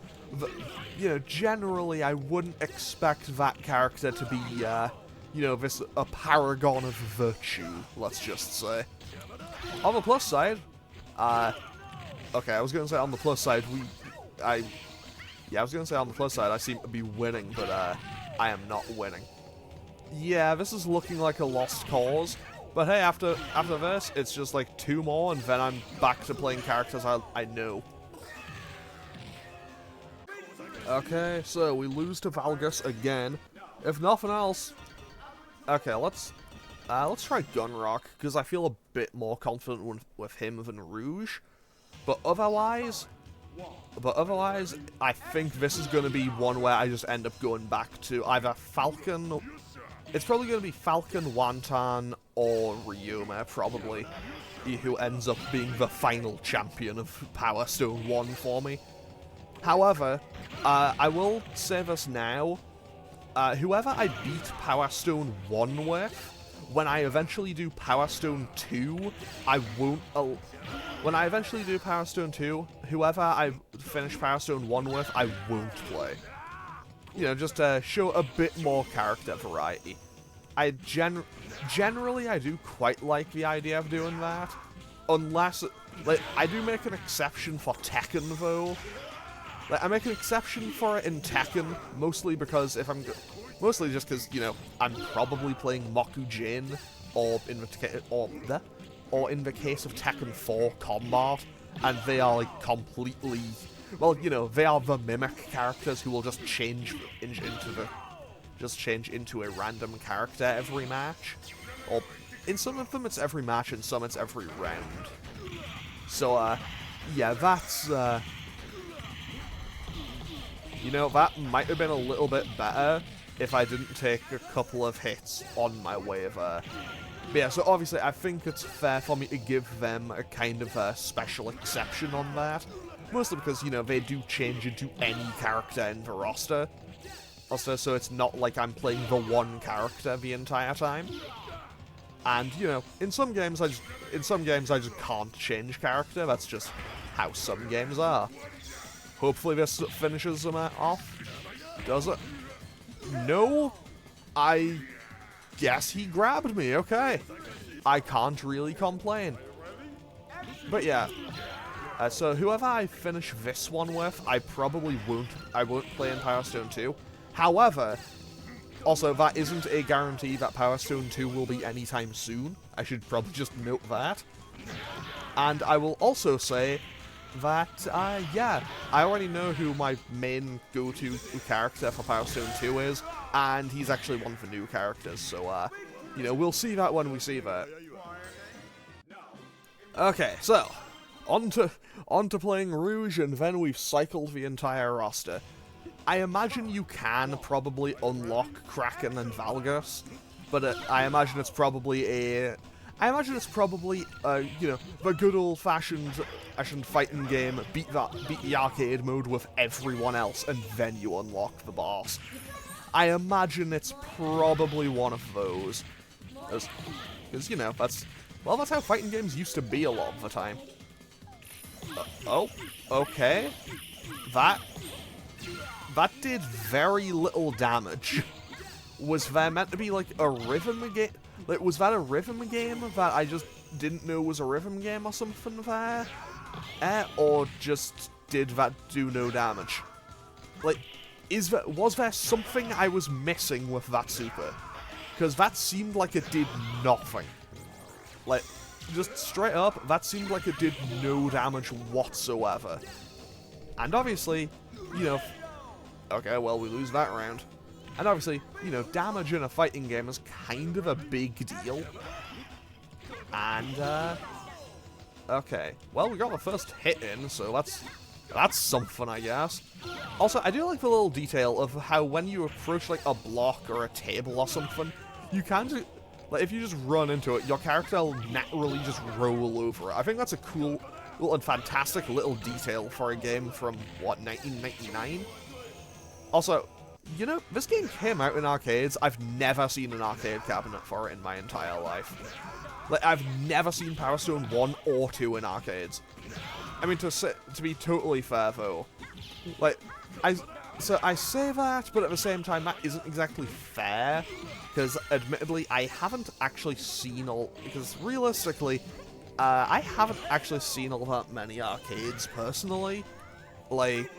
know, generally I wouldn't expect that character to be, you know, a paragon of virtue, let's just say. On the plus side, okay, I was going to say on the plus side, I was going to say on the plus side, I seem to be winning, but, I am not winning. Yeah, this is looking like a lost cause, but hey, after this, it's just like 2 more, and then I'm back to playing characters I know. Okay, so we lose to Valgas again. If nothing else, okay, let's try Gunrock, because I feel a bit more confident with him than Rouge. But otherwise, I think this is going to be one where I just end up going back to either Falcon. It's probably going to be Falcon, Wantan, or Ryoma, probably, who ends up being the final champion of Power Stone 1 for me. However, I will say this now. Whoever I beat Power Stone 1 with, when I eventually do Power Stone 2, I won't... when I eventually do Power Stone 2, whoever I finish Power Stone 1 with, I won't play. You know, just to show a bit more character variety. Generally, I do quite like the idea of doing that. Unless... like, I do make an exception for Tekken, though. Like, I make an exception for it in Tekken, mostly because if I'm... mostly just because, you know, I'm probably playing Mokujin, or in the case of Tekken 4 Combat, and they are, like, completely... well, you know, they are the Mimic characters who will just change into a random character every match. Or, in some of them it's every match, in some it's every round. So, yeah, that's, you know, that might have been a little bit better if I didn't take a couple of hits on my way of, but yeah, so obviously I think it's fair for me to give them a kind of a special exception on that. Mostly because, you know, they do change into any character in the roster. Also, so it's not like I'm playing the one character the entire time. And, you know, in some games I just can't change character. That's just how some games are. Hopefully this finishes them off. Does it? No? I guess he grabbed me, okay. I can't really complain. But yeah. So whoever I finish this one with, I won't play in Power Stone 2. However, also that isn't a guarantee that Power Stone 2 will be anytime soon. I should probably just note that. And I will also say that, yeah, I already know who my main go-to character for Power Stone 2 is, and he's actually one of the new characters, so, you know, we'll see that when we see that. Okay, so, on to playing Rouge, and then we've cycled the entire roster. I imagine you can probably unlock Kraken and Valgas, but I imagine it's probably you know, the good old-fashioned fighting game, beat the arcade mode with everyone else, and then you unlock the boss. I imagine it's probably one of those. Because, you know, that's how fighting games used to be a lot of the time. Oh, okay. That did very little damage. was there meant to be like a rhythm game? Like, was that a rhythm game that I just didn't know was a rhythm game or something there? Or just did that do no damage? Like, was there something I was missing with that super? Because that seemed like it did nothing. Like, just straight up, that seemed like it did no damage whatsoever. And obviously, you know, okay, well, we lose that round. And obviously, you know, damage in a fighting game is kind of a big deal. And, okay. Well, we got the first hit in, so that's something, I guess. Also, I do like the little detail of how when you approach, like, a block or a table or something, you kind of, like, if you just run into it, your character will naturally just roll over it. I think that's a cool and fantastic little detail for a game from, what, 1999? Also, you know, this game came out in arcades. I've never seen an arcade cabinet for it in my entire life. Like, I've never seen Power Stone 1 or 2 in arcades. I mean, to be totally fair, though, like, I say that, but at the same time, that isn't exactly fair, because, admittedly, I haven't actually seen all, because, realistically, I haven't actually seen all that many arcades, personally. Like,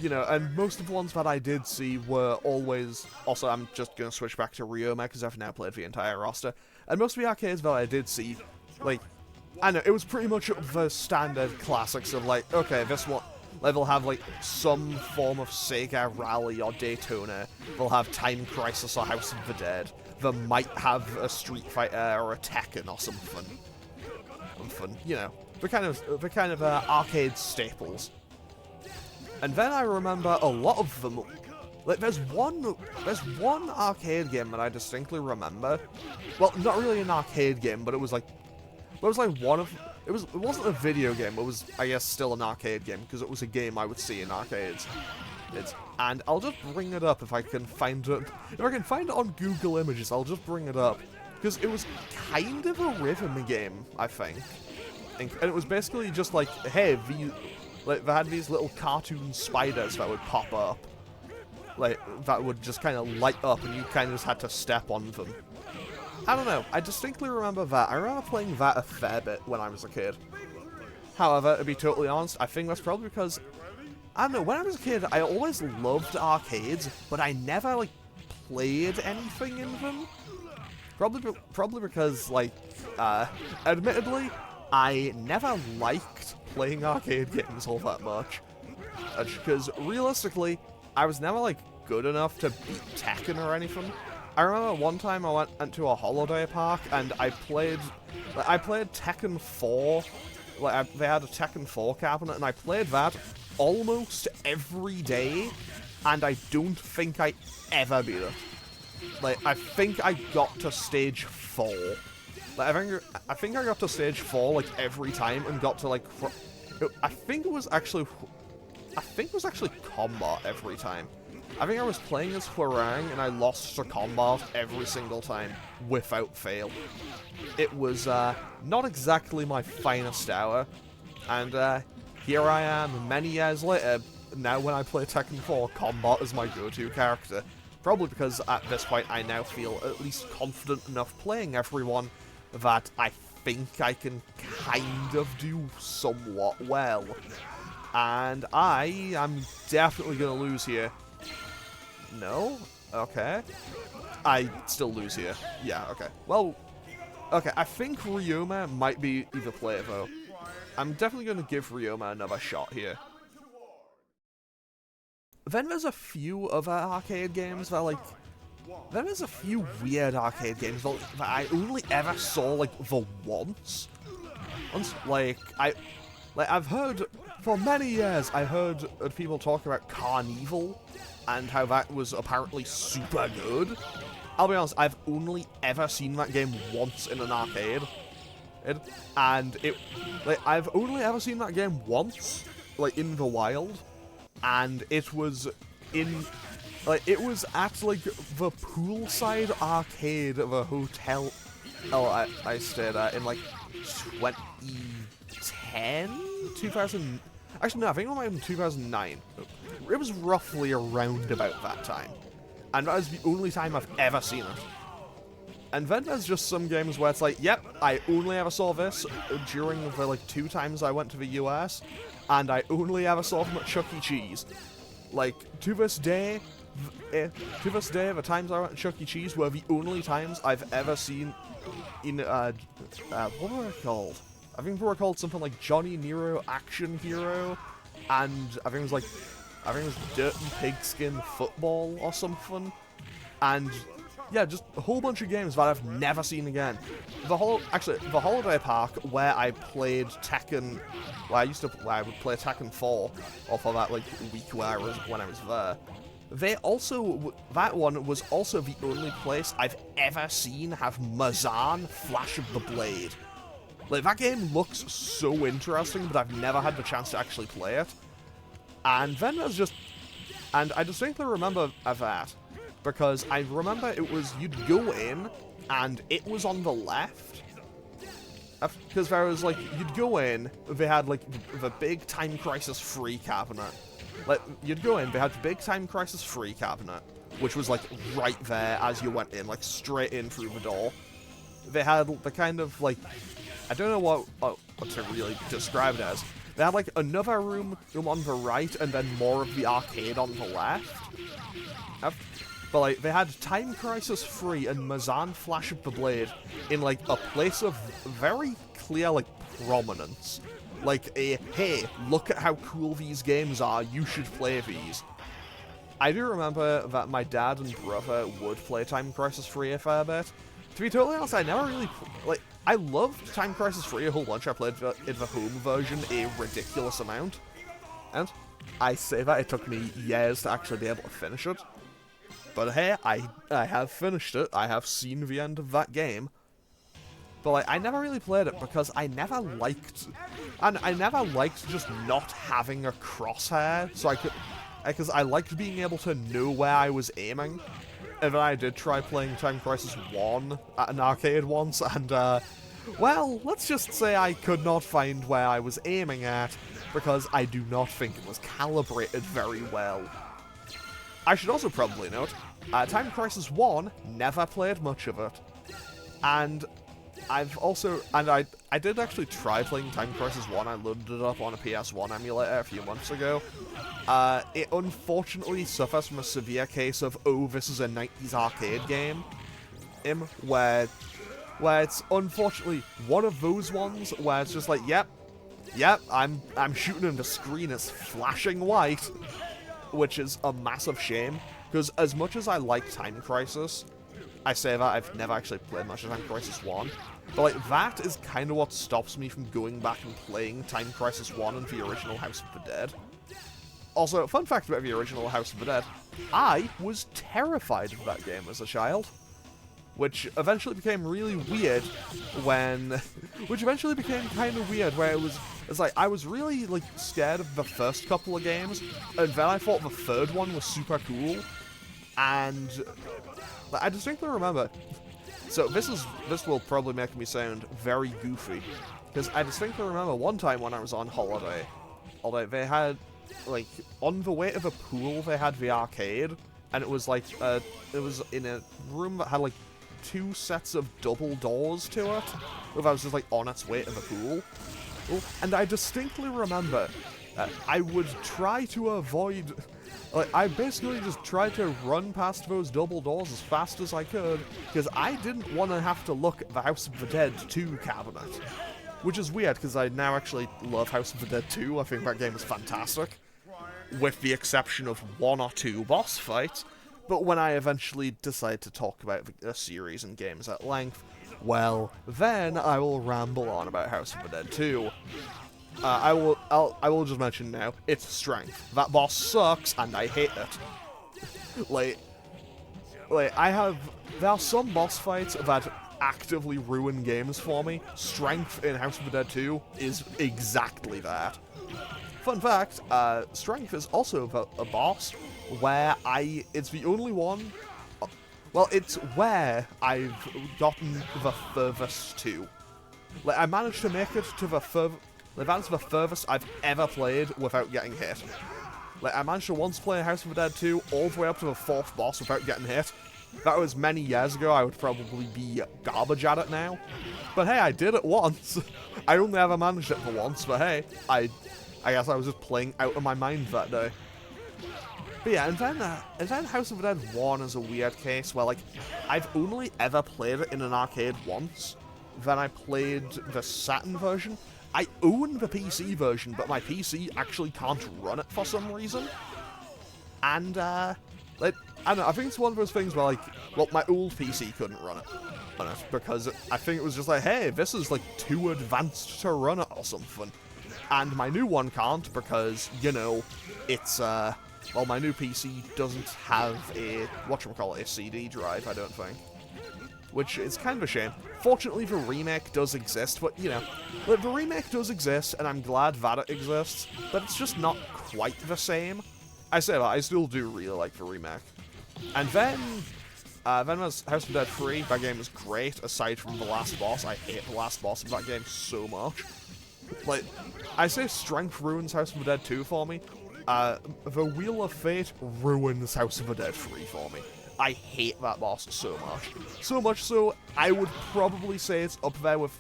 you know, and most of the ones that I did see were always... Also, I'm just going to switch back to Ryoma, because I've now played the entire roster. And most of the arcades that I did see, like, I know, it was pretty much the standard classics of, like, okay, this one... Like, they'll have, like, some form of Sega Rally or Daytona. They'll have Time Crisis or House of the Dead. They might have a Street Fighter or a Tekken or something. You know, the kind of arcade staples. And then I remember a lot of them. Like, there's one arcade game that I distinctly remember. Well, not really an arcade game, but it was like one of. It wasn't a video game. It was, I guess, still an arcade game because it was a game I would see in arcades. And I'll just bring it up if I can find it. If I can find it on Google Images, I'll just bring it up because it was kind of a rhythm game, I think. And it was basically just like, hey, like, they had these little cartoon spiders that would pop up. Like, that would just kind of light up and you kind of just had to step on them. I don't know, I distinctly remember that. I remember playing that a fair bit when I was a kid. However, to be totally honest, I think that's probably because, I don't know, when I was a kid, I always loved arcades, but I never, like, played anything in them. Probably because, like, admittedly, I never liked playing arcade games all that much. Because, realistically, I was never, like, good enough to beat Tekken or anything. I remember one time I went to a holiday park and I played Tekken 4. Like, they had a Tekken 4 cabinet and I played that almost every day, and I don't think I ever beat it. Like, I think I got to stage 4. Like, I think I got to stage 4 like every time and got to like I think it was actually combat every time. I think I was playing as Hwarang and I lost to combat every single time without fail. It was not exactly my finest hour, and here I am many years later. Now when I play Tekken 4, combat is my go-to character. Probably because at this point I now feel at least confident enough playing everyone that I think I can kind of do somewhat well. And I am definitely going to lose here. No? Okay. I still lose here. Yeah, okay. Well, okay, I think Ryoma might be either play, though. I'm definitely going to give Ryoma another shot here. Then there's a few other arcade games that, like... Then there's a few weird arcade games that I only ever saw, like, the once. I've heard... For many years, I heard people talk about Carnival, and how that was apparently super good. I'll be honest, I've only ever seen that game once in an arcade. And I've only ever seen that game once, like, in the wild. And it was in, like, it was at, like, the poolside arcade of a hotel I stayed at in, like, 2010? 2000... Actually, no, I think it might have been 2009. It was roughly around about that time. And that is the only time I've ever seen it. And then there's just some games where it's like, yep, I only ever saw this during the, like, 2 times I went to the US, and I only ever saw them at Chuck E. Cheese. Like, to this day, the times I went to Chuck E. Cheese were the only times I've ever seen in, what were they called? I think they were called something like Johnny Nero Action Hero, and I think it was Dirty Pigskin Football or something, and yeah, just a whole bunch of games that I've never seen again. The holiday park where I played Tekken, where I would play Tekken 4, or for that like week when I was there. That one was also the only place I've ever seen have Mazan Flash of the Blade. Like, that game looks so interesting, but I've never had the chance to actually play it. And then and I distinctly remember that, because I remember it was, you'd go in, and it was on the left, because there was, like, you'd go in, they had, like, the big Time Crisis free cabinet. Like, you'd go in, they had the big Time Crisis free cabinet, which was, like, right there as you went in, like, straight in through the door. They had the kind of, like, I don't know what to really describe it as. They had, like, another room on the right, and then more of the arcade on the left. But, like, they had Time Crisis free and Mazan Flash of the Blade in, like, a place of very clear, like, prominence. Like, hey, look at how cool these games are, you should play these. I do remember that my dad and brother would play Time Crisis free a fair bit. To be totally honest, I never really, like, I loved Time Crisis free a whole bunch. I played in the home version a ridiculous amount. And I say that it took me years to actually be able to finish it. But hey, I have finished it. I have seen the end of that game. But, like, I never really played it because I never liked just not having a crosshair, so because I liked being able to know where I was aiming. And then I did try playing Time Crisis 1 at an arcade once, and, well, let's just say I could not find where I was aiming at, because I do not think it was calibrated very well. I should also probably note, Time Crisis 1, never played much of it. And I did actually try playing Time Crisis 1. I loaded it up on a PS1 emulator a few months ago. It unfortunately suffers from a severe case of, oh, this is a 90s arcade game, where it's unfortunately one of those ones where it's just like, yep, I'm shooting and the screen is flashing white, which is a massive shame, because as much as I like Time Crisis, I say that I've never actually played much of Time Crisis 1, but, like, that is kind of what stops me from going back and playing Time Crisis 1 and the original House of the Dead. Also, fun fact about the original House of the Dead, I was terrified of that game as a child. Which eventually became really weird which eventually became kind of weird, where it's like, I was really, like, scared of the first couple of games, and then I thought the third one was super cool, and I distinctly remember, so this will probably make me sound very goofy, because I distinctly remember one time when I was on holiday, they had, like, on the way to the pool, they had the arcade, and it was, like, it was in a room that had, like, 2 sets of double doors to it, if I was just, like, on its way to the pool. And I distinctly remember I would try to avoid, like, I basically just tried to run past those double doors as fast as I could, because I didn't want to have to look at the House of the Dead 2 cabinet. Which is weird, because I now actually love House of the Dead 2, I think that game is fantastic. With the exception of 1 or 2 boss fights. But when I eventually decide to talk about a series and games at length, well, then I will ramble on about House of the Dead 2. I will just mention now, it's Strength. That boss sucks, and I hate it. Like, there are some boss fights that actively ruin games for me. Strength in House of the Dead 2 is exactly that. Fun fact, Strength is also a boss where it's the only one, well, it's where I've gotten the furthest to. Like, I managed to make it to the furthest I've ever played without getting hit. Like, I managed to once play House of the Dead 2 all the way up to the 4th boss without getting hit. That was many years ago. I would probably be garbage at it now. But hey, I did it once. I only ever managed it for once, but hey, I guess I was just playing out of my mind that day. But yeah, and then House of the Dead 1 is a weird case where, like, I've only ever played it in an arcade once. Then I played the Saturn version. I own the PC version, but my PC actually can't run it for some reason. And, like, I don't know, I think it's one of those things where, like, well, my old PC couldn't run it on it, because I think it was just like, hey, this is, like, too advanced to run it or something. And my new one can't because, you know, it's, well, my new PC doesn't have a, whatchamacallit, a CD drive, I don't think. Which is kind of a shame. Fortunately, the remake does exist, but, you know, the remake does exist, and I'm glad that it exists, but it's just not quite the same. I say that, I still do really like the remake. And then was House of the Dead 3. That game was great, aside from the last boss. I hate the last boss of that game so much. Like, I say strength ruins House of the Dead 2 for me. The Wheel of Fate ruins House of the Dead 3 for me. I hate that boss so much. So much so, I would probably say it's up there with...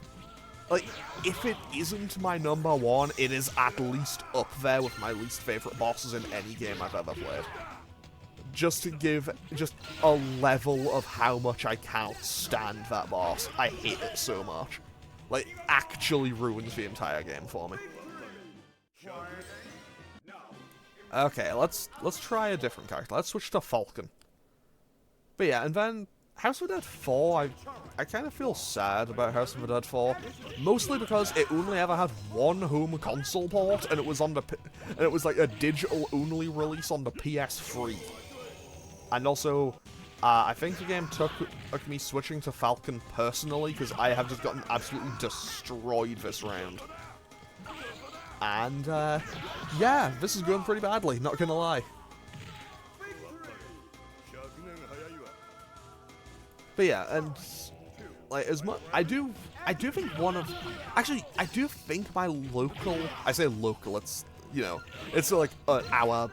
Like, if it isn't my number one, it is at least up there with my least favourite bosses in any game I've ever played. Just to give just a level of how much I can't stand that boss. I hate it so much. Like, actually ruins the entire game for me. Okay, let's try a different character. Let's switch to Falcon. But yeah, and then House of the Dead 4, I kind of feel sad about House of the Dead 4, mostly because it only ever had one home console port, and it was on it was like a digital only release on the PS3. And also, I think the game took me switching to Falcon personally, because I have just gotten absolutely destroyed this round. And, yeah, this is going pretty badly, not gonna lie. But yeah, and, like, as much, I do think one of, actually, I do think my local, I say local, it's, you know, it's like an hour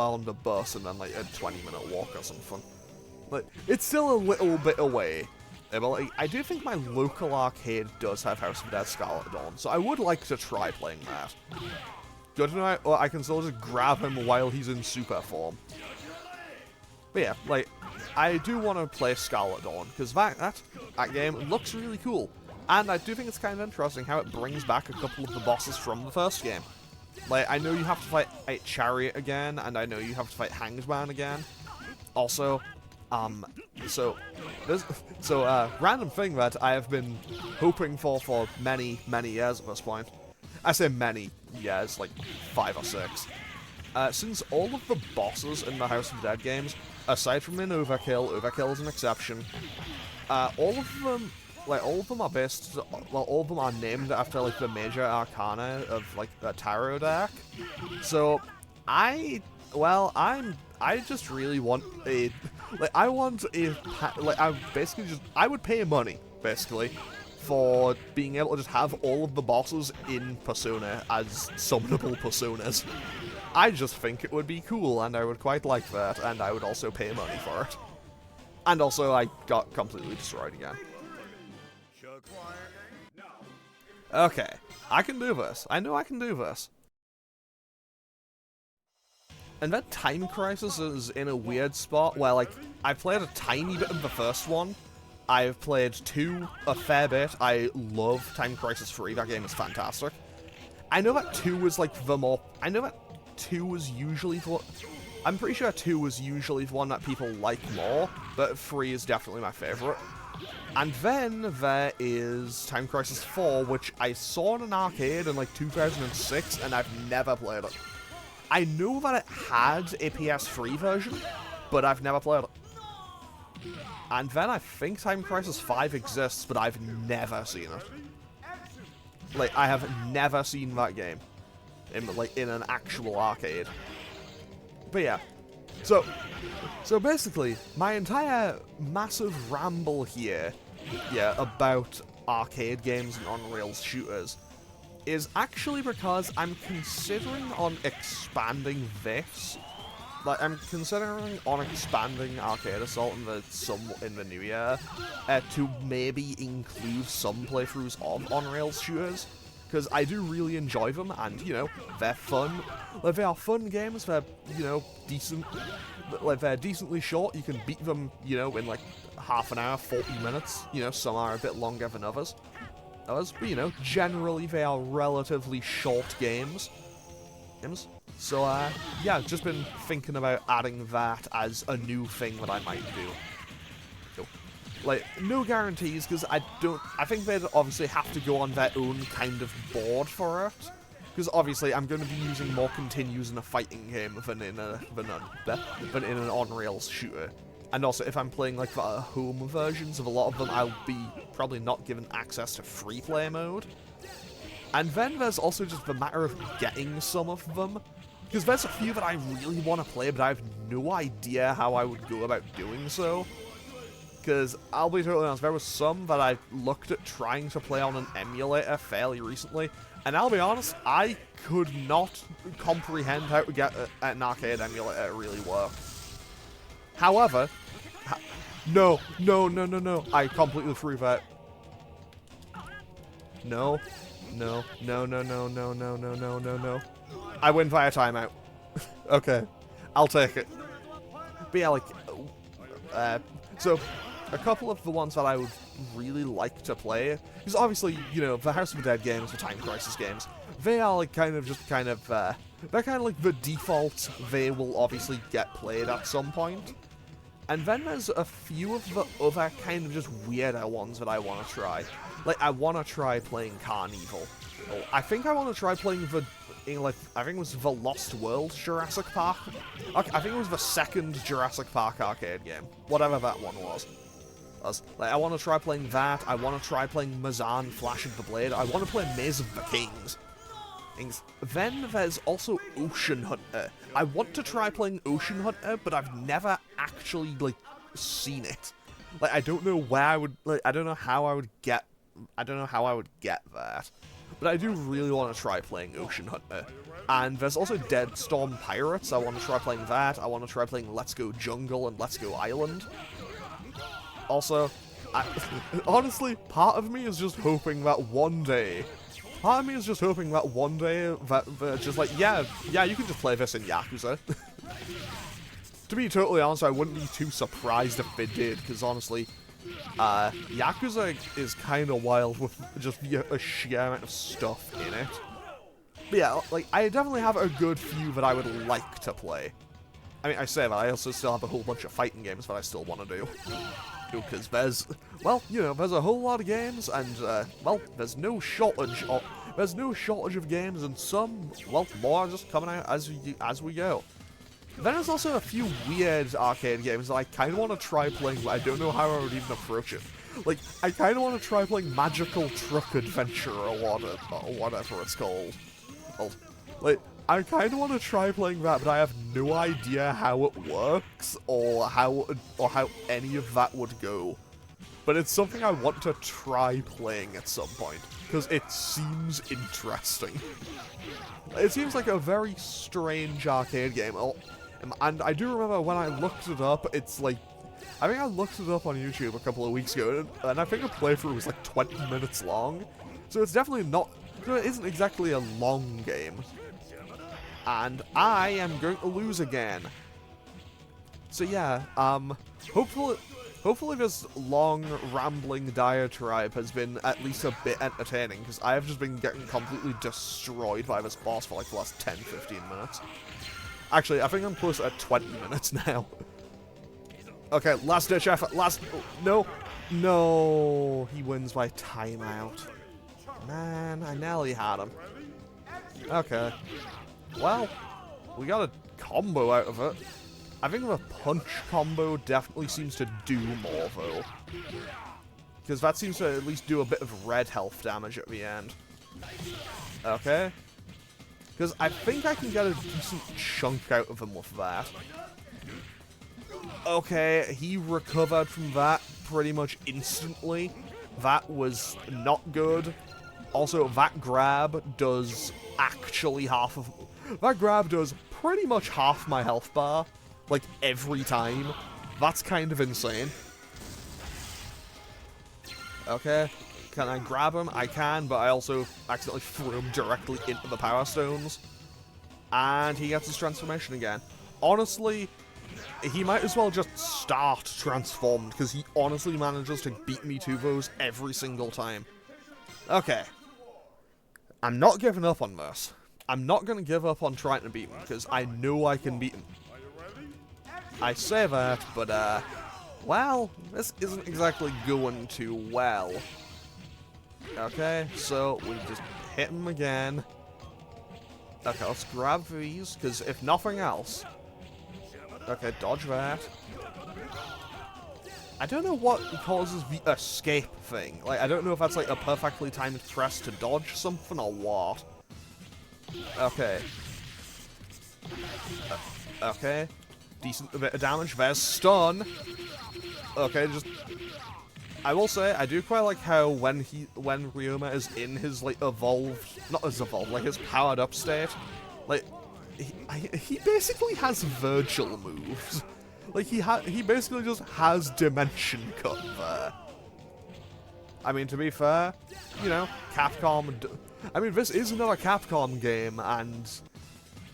on the bus and then like a 20-minute walk or something. Like, it's still a little bit away. But like, I do think my local arcade does have House of the Dead Scarlet Dawn, so I would like to try playing that. Good to know, or I can still just grab him while he's in super form. But yeah, like, I do want to play Scarlet Dawn, because that game looks really cool. And I do think it's kind of interesting how it brings back a couple of the bosses from the first game. Like, I know you have to fight Chariot again, and I know you have to fight Hangman again. Also, random thing that I have been hoping for many, many years at this point. I say many years, like 5 or 6. Since all of the bosses in the House of the Dead games, aside from in Overkill is an exception, all of them are based, well, all of them are named after, like, the major arcana of, like, the tarot deck. So, I just really want a, like, I would pay money, basically, for being able to just have all of the bosses in Persona as summonable personas. I just think it would be cool, and I would quite like that, and I would also pay money for it. And also, I got completely destroyed again. Okay, I can do this. I know I can do this. And that Time Crisis is in a weird spot where, like, I played a tiny bit of the first one. I've played 2 a fair bit. I love Time Crisis 3. That game is fantastic. I know that 2 was, like, I know that 2 was usually I'm pretty sure 2 was usually the one that people like more, but 3 is definitely my favorite. And then there is Time Crisis 4, which I saw in an arcade in, like, 2006, and I've never played it. I know that it had a PS3 version, but I've never played it. And then I think Time Crisis 5 exists, but I've never seen it. Like, I have never seen that game in an actual arcade. But yeah. So basically, my entire massive ramble here, about arcade games and on-rails shooters, is actually because I'm considering on expanding this. Like, I'm considering on expanding Arcade Assault in the new year to maybe include some playthroughs of on-rails shooters, because I do really enjoy them, and, you know, they're fun. Like, they are fun games, they're, you know, decent. Like, they're decently short, you can beat them, you know, in, like, half an hour, 40 minutes. You know, some are a bit longer than others. But, you know, generally they are relatively short games. So, yeah, just been thinking about adding that as a new thing that I might do. Like, no guarantees, because I think they'd obviously have to go on their own kind of board for it. Because obviously I'm going to be using more continues in a fighting game than in an on-rails shooter. And also, if I'm playing, like, the home versions of a lot of them, I'll be probably not given access to free-play mode. And then there's also just the matter of getting some of them. Because there's a few that I really want to play, but I have no idea how I would go about doing so. Because, I'll be totally honest, there was some that I looked at trying to play on an emulator fairly recently, and I'll be honest, I could not comprehend how to get an arcade emulator to really work. However, no, I completely threw that. No. I win via timeout. Okay, I'll take it. But yeah, like, so, a couple of the ones that I would really like to play, because obviously, you know, the House of the Dead games, the Time Crisis games, they are, like, they're kind of like the default. They will obviously get played at some point. And then there's a few of the other kind of just weirder ones that I want to try. Like, I want to try playing Carnival. I think I want to try playing I think it was the Lost World Jurassic Park. Okay, I think it was the second Jurassic Park arcade game. Whatever that one was. Like, I want to try playing that. I want to try playing Mazan Flash of the Blade. I want to play Maze of the Kings. Then there's also Ocean Hunter. I want to try playing Ocean Hunter, but I've never actually, like, seen it. Like, I don't know where I would, like, I don't know how I would get that. But I do really want to try playing Ocean Hunter. And there's also Dead Storm Pirates. I want to try playing that. I want to try playing Let's Go Jungle and Let's Go Island. Also, honestly, part of me is just hoping that one day that they're just like, yeah, you can just play this in Yakuza. To be totally honest, I wouldn't be too surprised if they did, because honestly, Yakuza is kind of wild with just a sheer amount of stuff in it. But yeah, like, I definitely have a good few that I would like to play. I mean, I say that, I also still have a whole bunch of fighting games that I still want to do. Because there's, well, you know, there's a whole lot of games, and, well, there's no shortage of games, and some, well, more are just coming out as we go. Then there's also a few weird arcade games that I kind of want to try playing, but I don't know how I would even approach it. Like, I kind of want to try playing Magical Truck Adventure or whatever it's called. Well, like, I kind of want to try playing that, but I have no idea how it works or how any of that would go. But it's something I want to try playing at some point, because it seems interesting. It seems like a very strange arcade game. And I do remember when I looked it up, it's like, I think I looked it up on YouTube a couple of weeks ago, and I think the playthrough was like 20 minutes long. So it's definitely not, so it isn't exactly a long game. And I am going to lose again. So yeah, hopefully this long, rambling diatribe has been at least a bit entertaining, because I have just been getting completely destroyed by this boss for like the last 10-15 minutes. Actually, I think I'm close at 20 minutes now. Okay, last ditch effort, no, he wins by timeout. Man, I nearly had him. Okay. Well, we got a combo out of it. I think the punch combo definitely seems to do more, though. Because that seems to at least do a bit of red health damage at the end. Okay. Because I think I can get a decent chunk out of him with that. Okay, he recovered from that pretty much instantly. That was not good. Also, that grab does actually half of... That grab does pretty much half my health bar, like, every time. That's kind of insane. Okay, can I grab him? I can, but I also accidentally threw him directly into the Power Stones. And he gets his transformation again. Honestly, he might as well just start transformed, because he honestly manages to beat me to those every single time. Okay. I'm not giving up on this. I'm not going to give up on trying to beat him, because I know I can beat him. I say that, but, well, this isn't exactly going too well. Okay, so we just hit him again. Okay, let's grab these, because if nothing else... Okay, dodge that. I don't know what causes the escape thing. Like, I don't know if that's like a perfectly timed press to dodge something or what. Okay. Okay. Decent bit of damage. There's stun. Okay, just... I will say, I do quite like how when Ryoma is in his, like, evolved... Not his evolved, like, his powered up state, like, he basically has Virgil moves. Like, he basically just has Dimension Cut there. I mean, to be fair, you know, Capcom... I mean, this is another Capcom game, and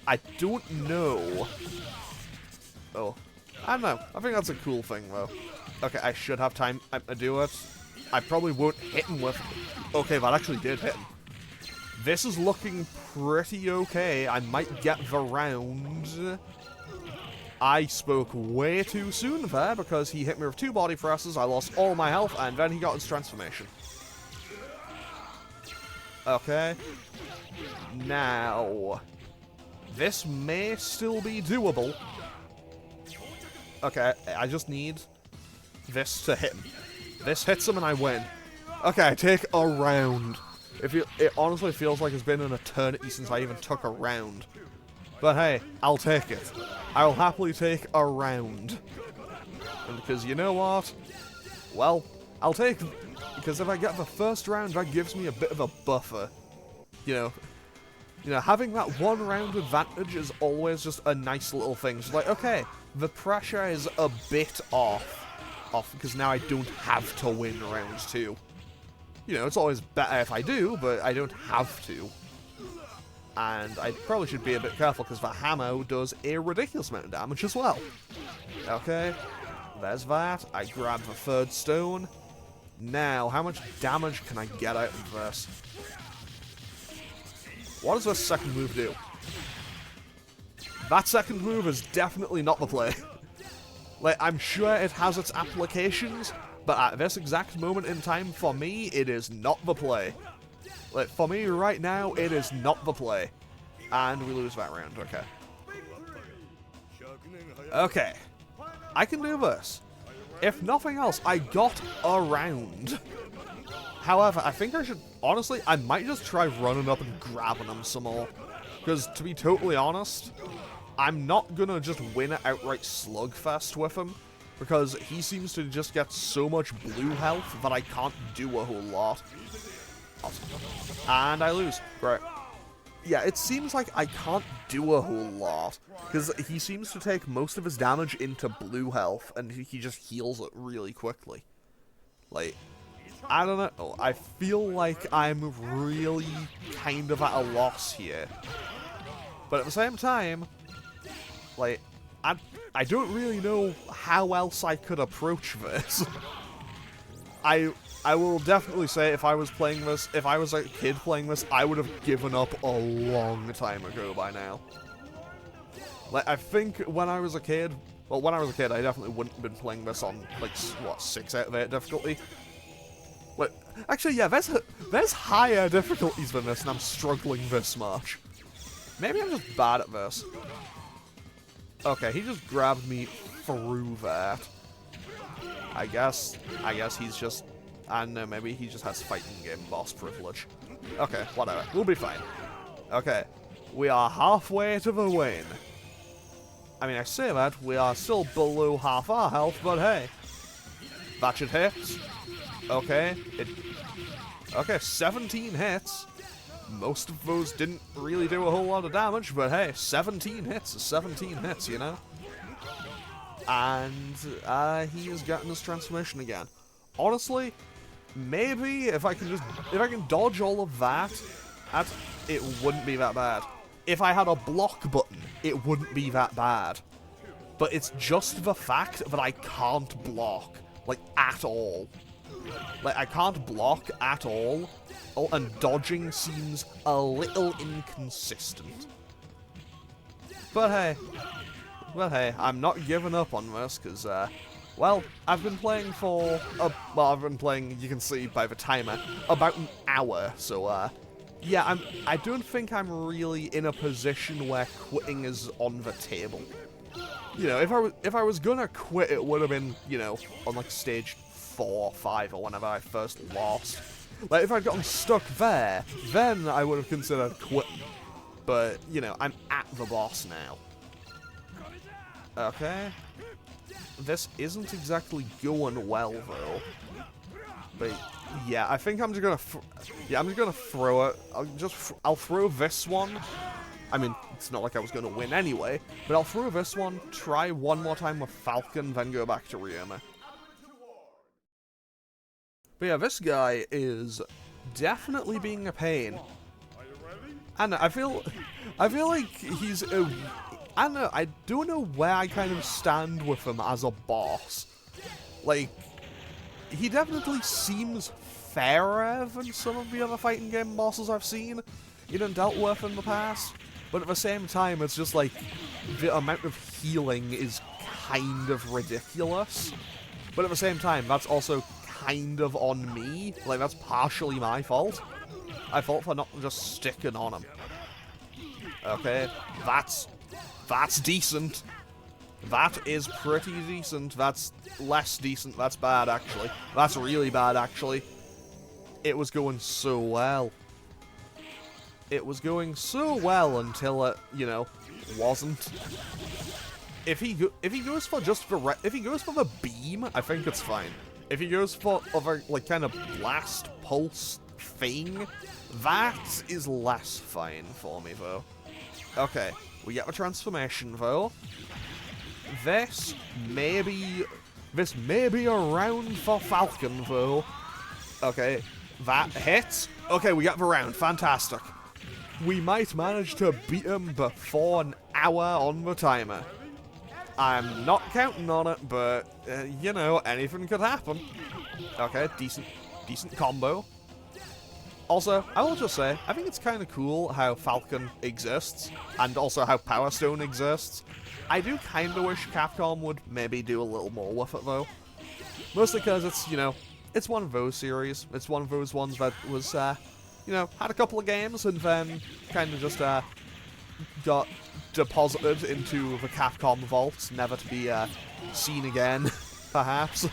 I don't know... Oh, I don't know. I think that's a cool thing, though. Okay, I should have time to do it. I probably won't hit him with... Okay, that actually did hit him. This is looking pretty okay. I might get the round. I spoke way too soon there because he hit me with 2 body presses, I lost all my health, and then he got his transformation. Okay. Now... This may still be doable. Okay, I just need this to hit him. This hits him and I win. Okay, I take a round. It honestly feels like it's been an eternity since I even took a round. But hey, I'll take it. I will happily take a round. And because you know what? Well, I'll take... Because if I get the first round, that gives me a bit of a buffer. You know, having that 1 round advantage is always just a nice little thing. It's like, okay, the pressure is a bit off because now I don't have to win round 2. You know, it's always better if I do, but I don't have to. And I probably should be a bit careful because the hammer does a ridiculous amount of damage as well. Okay, there's that. I grab the 3rd stone. Now, how much damage can I get out of this? What does this second move do? That second move is definitely not the play. Like, I'm sure it has its applications, but at this exact moment in time, for me, it is not the play. Like, for me right now, it is not the play. And we lose that round, okay. Okay. I can do this. If nothing else, I got a round. However, I think I should... Honestly, I might just try running up and grabbing him some more. Because, to be totally honest, I'm not gonna just win an outright slugfest with him. Because he seems to just get so much blue health that I can't do a whole lot. Awesome. And I lose. Great. Yeah, it seems like I can't do a whole lot. Because he seems to take most of his damage into blue health, and he just heals it really quickly. Like... I don't know, I feel like I'm really kind of at a loss here. But at the same time, like, I don't really know how else I could approach this. I will definitely say if I was playing this, if I was a kid playing this, I would have given up a long time ago by now. Like, I think when I was a kid, well, when I was a kid, I definitely wouldn't have been playing this on, like, what, 6 out of 8 difficulty? Wait, actually, yeah, there's higher difficulties than this, and I'm struggling this much. Maybe I'm just bad at this. Okay, he just grabbed me through that. I guess he's just... I don't know, maybe he just has fighting game boss privilege. Okay, whatever. We'll be fine. Okay, we are halfway to the win. I mean, I say that, we are still below half our health, but hey. That should hit. Okay, Okay, 17 hits. Most of those didn't really do a whole lot of damage, but hey, 17 hits is 17 hits, you know? And he has gotten his transformation again. Honestly, maybe if I can dodge all of that, it wouldn't be that bad. If I had a block button, it wouldn't be that bad. But it's just the fact that I can't block, like, at all. Like, I can't block at all, and dodging seems a little inconsistent. But hey, I'm not giving up on this, because, well, I've been playing for, you can see by the timer, about an hour, so, yeah, I don't think I'm really in a position where quitting is on the table. You know, if I was gonna quit, it would have been, you know, on, like, stage 4 or 5 or whenever I first lost. Like, if I'd gotten stuck there, then I would have considered quitting. But, you know, I'm at the boss now. Okay. This isn't exactly going well, though. But, yeah, I think I'm just gonna throw it. I'll throw this one. I mean, it's not like I was gonna win anyway, but I'll throw this one, try one more time with Falcon, then go back to Ryoma. But yeah, this guy is definitely being a pain. And I feel like he's I don't know, I don't know where I kind of stand with him as a boss. Like, he definitely seems fairer than some of the other fighting game bosses I've seen, dealt with in the past. But at the same time, it's just like, the amount of healing is kind of ridiculous. But at the same time, that's also kind of on me. Like, that's partially my fault. I fault for not just sticking on him. Okay, that's decent. That is pretty decent. That's less decent. That's bad, actually. That's really bad, actually. It was going so well. It was going so well until it, wasn't. If he goes for the beam, I think it's fine. If he goes for other, like, kind of blast pulse thing, that is less fine for me, though. Okay, we get the transformation, though. This may be a round for Falcon, though. Okay, that hits. Okay, we get the round. Fantastic. We might manage to beat him before an hour on the timer. I'm not counting on it, but, anything could happen. Okay, decent combo. Also, I will just say, I think it's kind of cool how Falcon exists, and also how Power Stone exists. I do kind of wish Capcom would maybe do a little more with it, though. Mostly because it's, it's one of those series. It's one of those ones that was, had a couple of games, and then kind of just, got deposited into the Capcom vault, never to be, seen again, perhaps.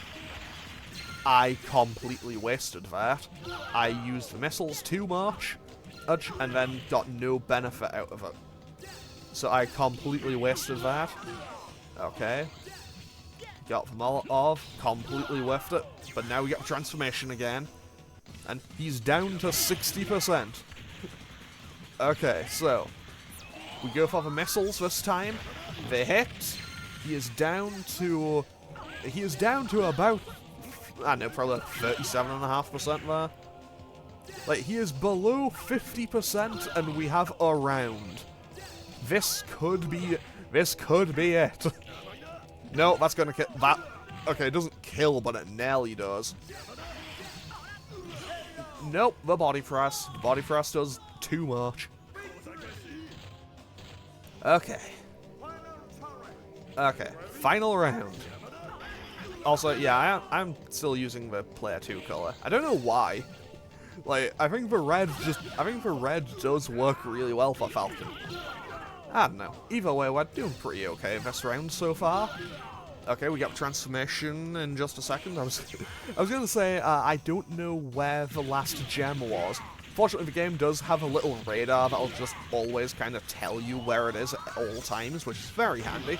I completely wasted that. I used the missiles too much, and then got no benefit out of it. So I completely wasted that. Okay. Got them all off, completely whiffed it, but now we get the transformation again. And he's down to 60%. Okay, so we go for the missiles this time. They hit. He is down to about, I don't know, probably 37.5% there. Like, he is below 50% and we have a round. This could be it. No, that's gonna kill that. Okay, it doesn't kill, but it nearly does. Nope, the body press. The body press does too much. Okay. Okay, final round. Also, yeah, I'm still using the Player 2 color. I don't know why. Like, I think the red does work really well for Falcon. I don't know. Either way, we're doing pretty okay this round so far. Okay, we got transformation in just a second. I was gonna say, I don't know where the last gem was. Fortunately, the game does have a little radar that'll just always kind of tell you where it is at all times, which is very handy.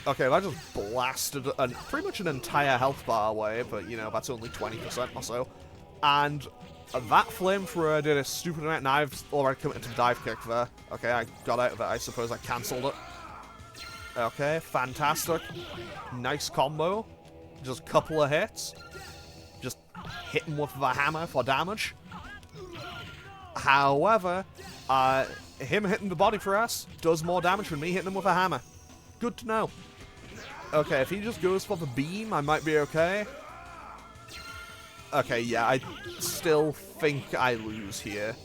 Okay, that just blasted pretty much an entire health bar away, but, that's only 20% or so. And that flamethrower did a stupid amount, and I've already committed to dive kick there. Okay, I got out of it. I suppose I cancelled it. Okay, fantastic. Nice combo. Just a couple of hits. Just hit him with the hammer for damage. However, him hitting the body press does more damage than me hitting him with a hammer. Good to know. Okay, if he just goes for the beam, I might be okay. Okay, yeah, I still think I lose here.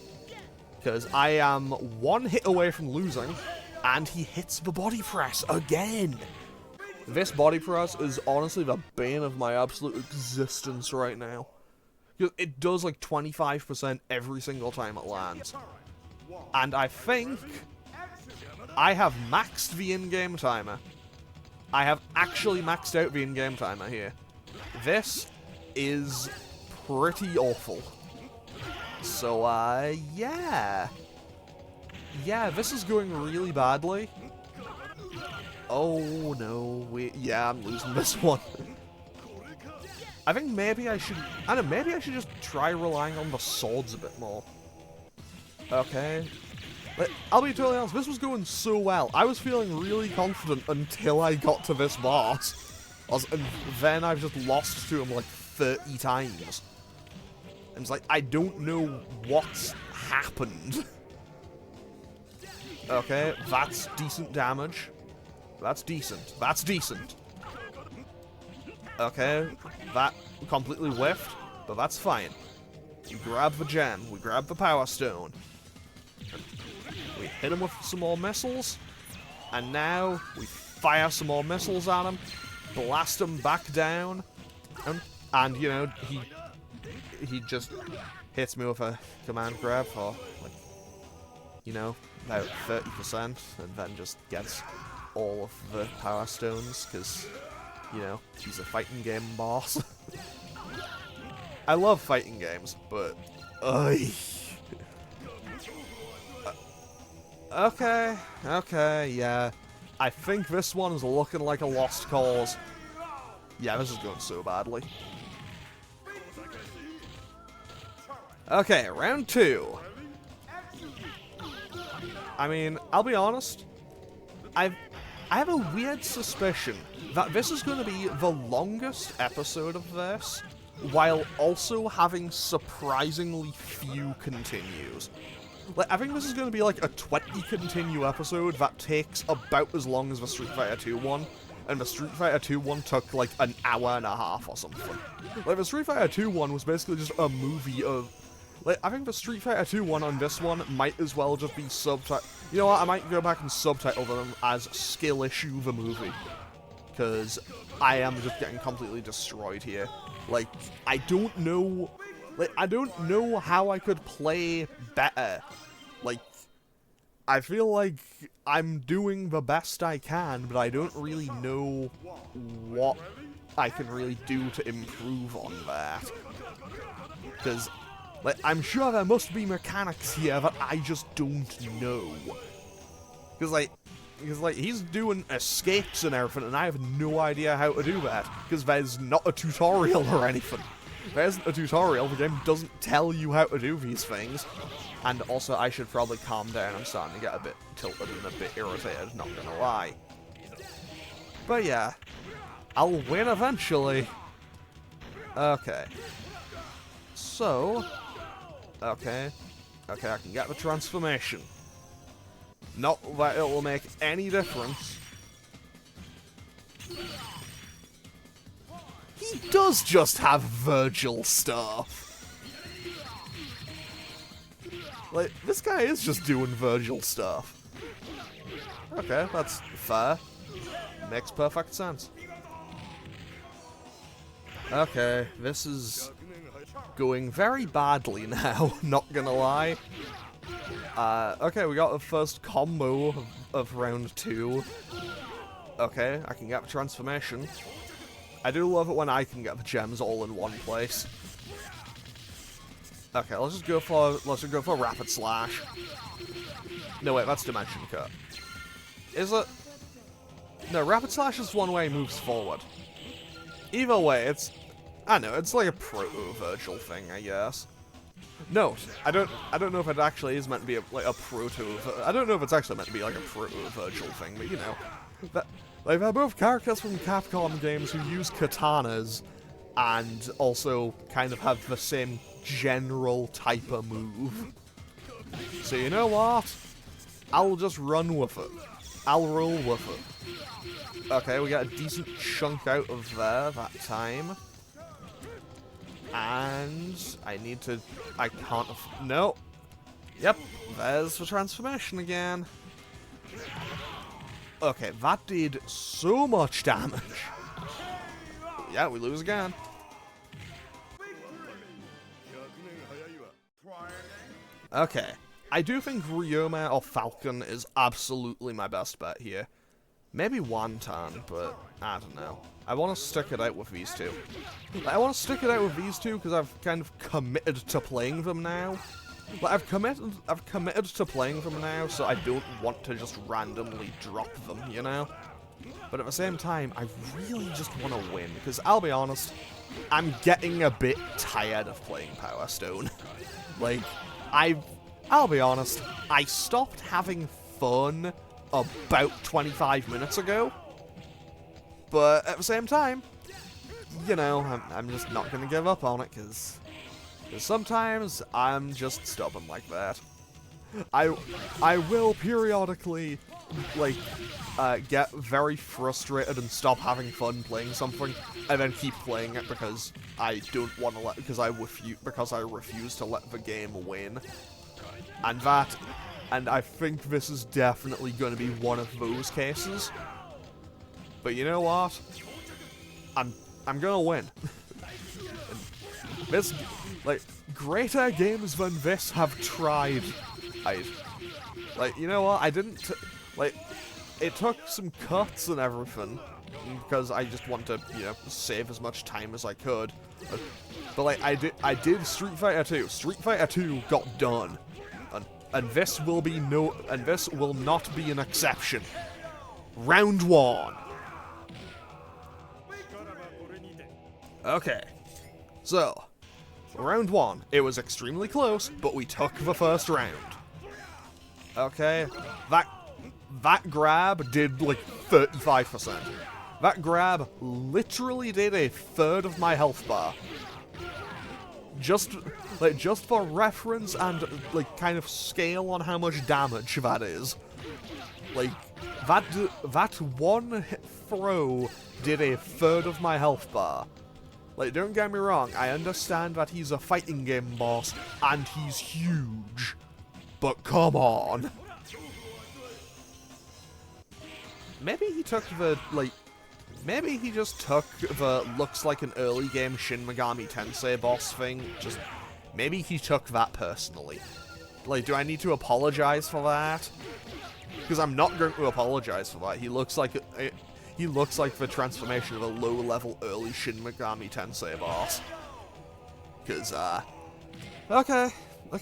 Because I am one hit away from losing, and he hits the body press again. This body press is honestly the bane of my absolute existence right now. Because it does like 25% every single time it lands. And I think I have maxed the in-game timer. I have actually maxed out the in-game timer here. This is pretty awful. So, yeah. Yeah, this is going really badly. Oh, no. Yeah, I'm losing this one. I think maybe I should... I don't know, maybe I should just try relying on the swords a bit more. Okay. I'll be totally honest, this was going so well. I was feeling really confident until I got to this boss. And then I've just lost to him like 30 times. And it's like, I don't know what's happened. Okay, that's decent damage. That's decent. That's decent. Okay, that completely whiffed, but that's fine. We grab the gem, we grab the power stone. We hit him with some more missiles, and now we fire some more missiles at him, blast him back down, and you know, he just hits me with a command grab for, like, you know, about 30%, and then just gets all of the power stones, because, you know, he's a fighting game boss. I love fighting games, but... Okay, yeah. I think this one is looking like a lost cause. Yeah, this is going so badly. Okay, round 2. I mean, I'll be honest. I have a weird suspicion that this is going to be the longest episode of this, while also having surprisingly few continues. Like, I think this is going to be like a 20 continue episode that takes about as long as the Street Fighter 2 one, and the Street Fighter 2 one took like an hour and a half or something. Like, the Street Fighter 2 one was basically just a movie of... Like, I think the Street Fighter 2 one on this one might as well just be subtitled... You know what, I might go back and subtitle them as Skill Issue the Movie. Because I am just getting completely destroyed here. Like, I don't know... Like, I don't know how I could play better. Like, I feel like I'm doing the best I can, but I don't really know what I can really do to improve on that. Because, like, I'm sure there must be mechanics here that I just don't know. Because, like, he's doing escapes and everything, and I have no idea how to do that. Because there's not a tutorial or anything. There isn't a tutorial, the game doesn't tell you how to do these things. And also, I should probably calm down, I'm starting to get a bit tilted and a bit irritated, not gonna lie. But yeah, I'll win eventually. Okay. So, okay, I can get the transformation. Not that it will make any difference. He does just have Virgil stuff. Like, this guy is just doing Virgil stuff. Okay, that's fair. Makes perfect sense. Okay, this is going very badly now, not gonna lie. Okay, we got the first combo of round 2. Okay, I can get the transformation. I do love it when I can get the gems all in one place. Okay, let's just go for Rapid Slash. No, wait, that's Dimension Cut. Is it? No, Rapid Slash is one way he moves forward. Either way, it's... I know, it's like a proto-Virgil thing, I guess. Note, I don't know if it actually is meant to be like a proto. I don't know if it's actually meant to be like a proto Virgil thing, but you know, like they're both characters from Capcom games who use katanas and also kind of have the same general type of move. So you know what? I'll just run with it. I'll roll with it. Okay, we got a decent chunk out of there that time. And I need to... I can't... No. Yep, there's the transformation again. Okay, that did so much damage. Yeah, we lose again. Okay. I do think Ryoma or Falcon is absolutely my best bet here. Maybe Wantan, but I don't know. I want to stick it out with these two. I want to stick it out with these two because I've kind of committed to playing them now. Like, I've committed to playing them now, so I don't want to just randomly drop them, you know? But at the same time, I really just want to win, because I'll be honest, I'm getting a bit tired of playing Power Stone. Like, I'll be honest, I stopped having fun about 25 minutes ago, but at the same time, you know, I'm just not going to give up on it, because sometimes I'm just stubborn like that. I will periodically, like, get very frustrated and stop having fun playing something, and then keep playing it because I don't want to because I refuse to let the game win. And I think this is definitely going to be one of those cases. But you know what? I'm gonna win. This, like, greater games than this have tried. Like, you know what? It took some cuts and everything, because I just want to, you know, save as much time as I could. But like, I did Street Fighter 2. Street Fighter 2 got done. And this will not be an exception. Round 1. Okay. So, round 1. It was extremely close, but we took the first round. Okay. That grab did like 35%. That grab literally did a third of my health bar. Just for reference and, like, kind of scale on how much damage that is. Like, that one throw did a third of my health bar. Like, don't get me wrong, I understand that he's a fighting game boss, and he's huge. But come on. Maybe he took the, like... Maybe he just took the looks like an early game Shin Megami Tensei boss thing. Just, maybe he took that personally. Like, do I need to apologize for that? Because I'm not going to apologize for that. He looks like the transformation of a low-level early Shin Megami Tensei boss. Because, okay,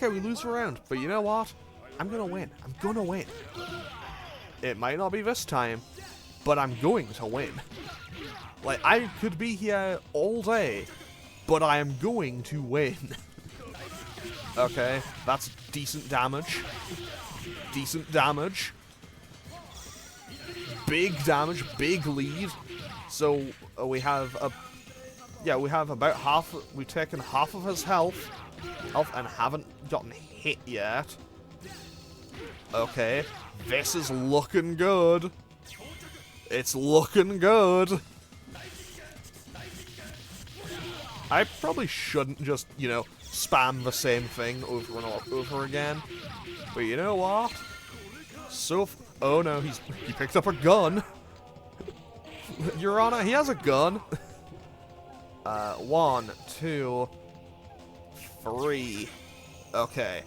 we lose the round. But you know what? I'm gonna win. I'm gonna win. It might not be this time, but I'm going to win. Like, I could be here all day, but I am going to win. Okay, that's decent damage. Decent damage. Big damage, big lead. So, we have about half, we've taken half of his health and haven't gotten hit yet. Okay, this is looking good. It's looking good. I probably shouldn't just, you know, spam the same thing over and over again. But you know what? Oh no, he picked up a gun. Your Honor, he has a gun. 1, 2, 3. Okay.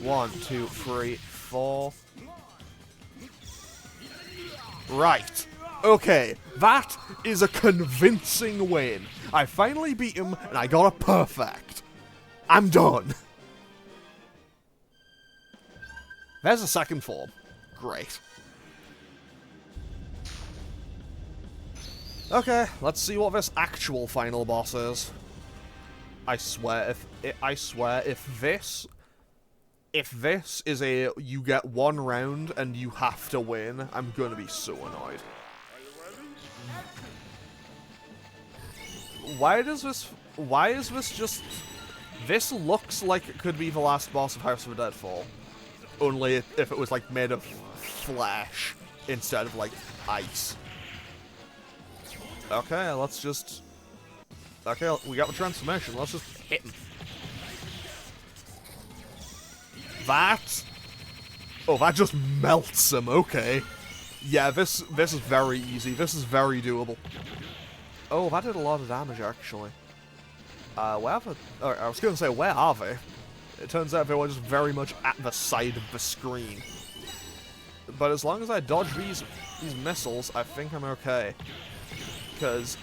1, 2, 3, 4. Right. Okay, that is a convincing win. I finally beat him, and I got a perfect. I'm done. There's a second form. Great. Okay, let's see what this actual final boss is. I swear, if this is a you get one round and you have to win, I'm gonna be so annoyed. Why is this just... This looks like it could be the last boss of House of the Deadfall. Only if it was, like, made of flesh instead of, like, ice. Okay, let's just... Okay, we got the transformation. Let's just hit him. That... Oh, that just melts him. Okay. Yeah, this is very easy. This is very doable. Oh, that did a lot of damage, actually. Where are I was going to say, where are they? It turns out they were just very much at the side of the screen. But as long as I dodge these missiles, I think I'm okay. Because,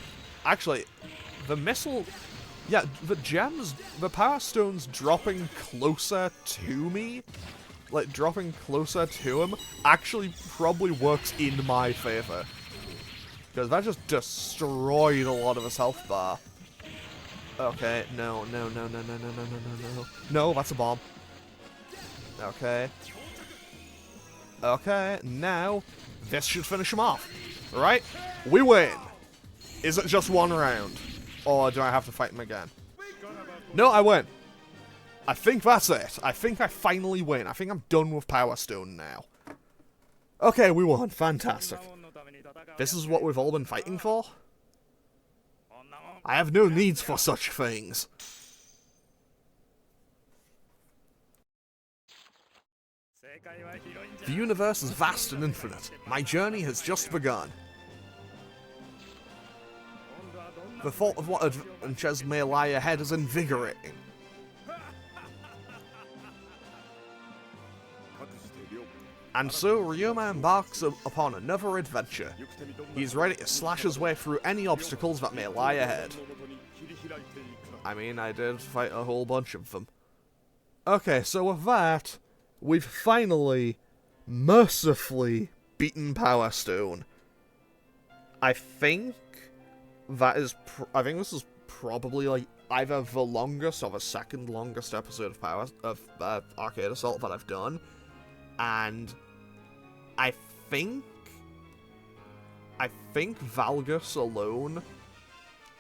actually, the missile... Yeah, the gems, the Power Stones dropping closer to me, like, dropping closer to him, actually probably works in my favor. Because that just destroyed a lot of his health bar. Okay, no. No, that's a bomb. Okay. Okay, now, this should finish him off. Right? We win! Is it just one round? Or do I have to fight him again? No, I win. I think that's it. I think I finally win. I think I'm done with Power Stone now. Okay, we won. Fantastic. This is what we've all been fighting for? I have no needs for such things. The universe is vast and infinite. My journey has just begun. The thought of what adventures may lie ahead is invigorating. And so Ryoma embarks upon another adventure. He's ready to slash his way through any obstacles that may lie ahead. I mean, I did fight a whole bunch of them. Okay, so with that, we've finally, mercifully, beaten Power Stone. I think that is... I think this is probably, like, either the longest or the second longest episode of Arcade Assault that I've done. And I think Valgas alone...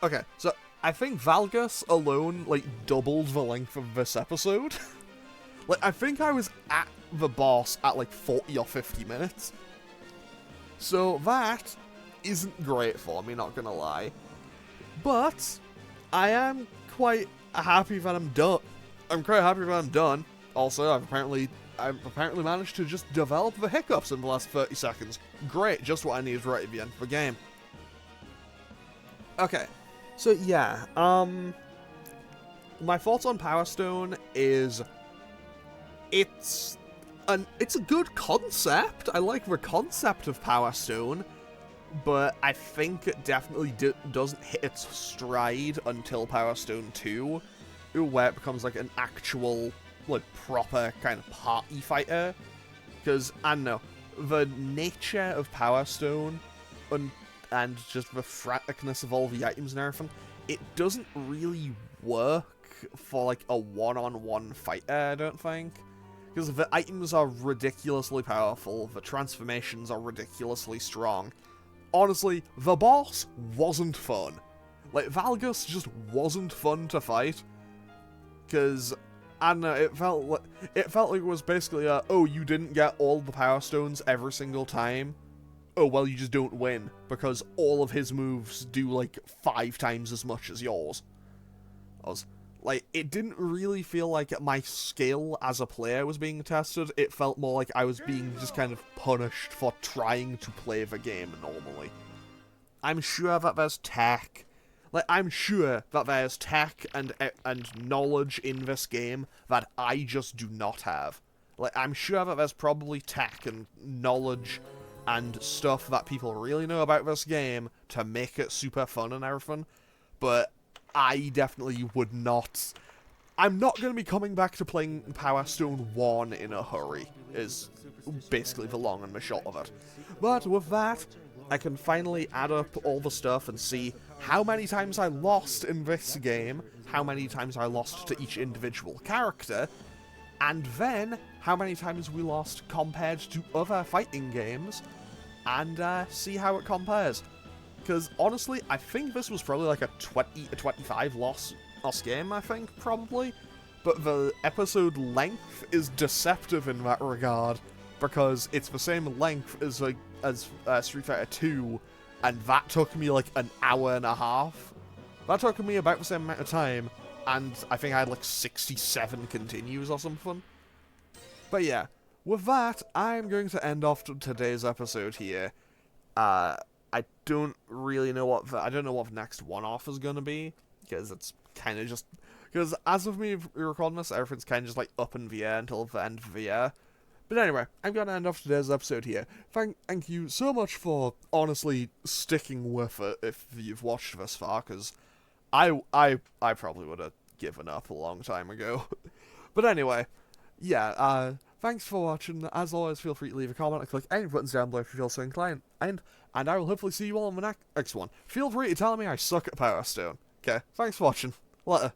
Okay, so I think Valgas alone, like, doubled the length of this episode. Like, I think I was at the boss at, like, 40 or 50 minutes. So that isn't great for me, not gonna lie. But I am quite happy that I'm done. I'm quite happy that I'm done. Also, I've apparently managed to just develop the hiccups in the last 30 seconds. Great, just what I needed right at the end of the game. Okay, so yeah, my thoughts on Power Stone is, it's a good concept. I like the concept of Power Stone, but I think it definitely doesn't hit its stride until Power Stone 2, where it becomes like an actual, like, proper kind of party fighter. Because, I don't know, the nature of Power Stone and just the franticness of all the items and everything, it doesn't really work for, like, a one-on-one fighter, I don't think. Because the items are ridiculously powerful, the transformations are ridiculously strong. Honestly, the boss wasn't fun. Like, Valgas just wasn't fun to fight. Because, I don't know, it felt like it was basically oh, you didn't get all the Power Stones every single time. Oh, well, you just don't win, because all of his moves do, like, 5 times as much as yours. Like, it didn't really feel like my skill as a player was being tested. It felt more like I was being just kind of punished for trying to play the game normally. I'm sure that there's tech. Like, I'm sure that there's tech and knowledge in this game that I just do not have. Like, I'm sure that there's probably tech and knowledge and stuff that people really know about this game to make it super fun and everything, but I definitely would not... I'm not going to be coming back to playing Power Stone 1 in a hurry, is basically the long and the short of it. But with that, I can finally add up all the stuff and see how many times I lost in this game, how many times I lost to each individual character, and then how many times we lost compared to other fighting games, and see how it compares. Because honestly, I think this was probably like a 20 to 25 loss game, I think, probably. But the episode length is deceptive in that regard, because it's the same length as Street Fighter 2, and that took me like an hour and a half. That took me about the same amount of time, and I think I had like 67 continues or something. But yeah, with that, I'm going to end off today's episode here. I don't really know what I don't know what the next one-off is going to be, because it's kind of just... Because as of me recording this, everything's kind of just like up in the air until the end of the year. But anyway, I'm going to end off today's episode here. Thank you so much for honestly sticking with it if you've watched this far, because I probably would have given up a long time ago. But anyway, yeah, thanks for watching. As always, feel free to leave a comment and click any buttons down below if you feel so inclined. And I will hopefully see you all in the next one. Feel free to tell me I suck at Power Stone. Okay, thanks for watching. Later.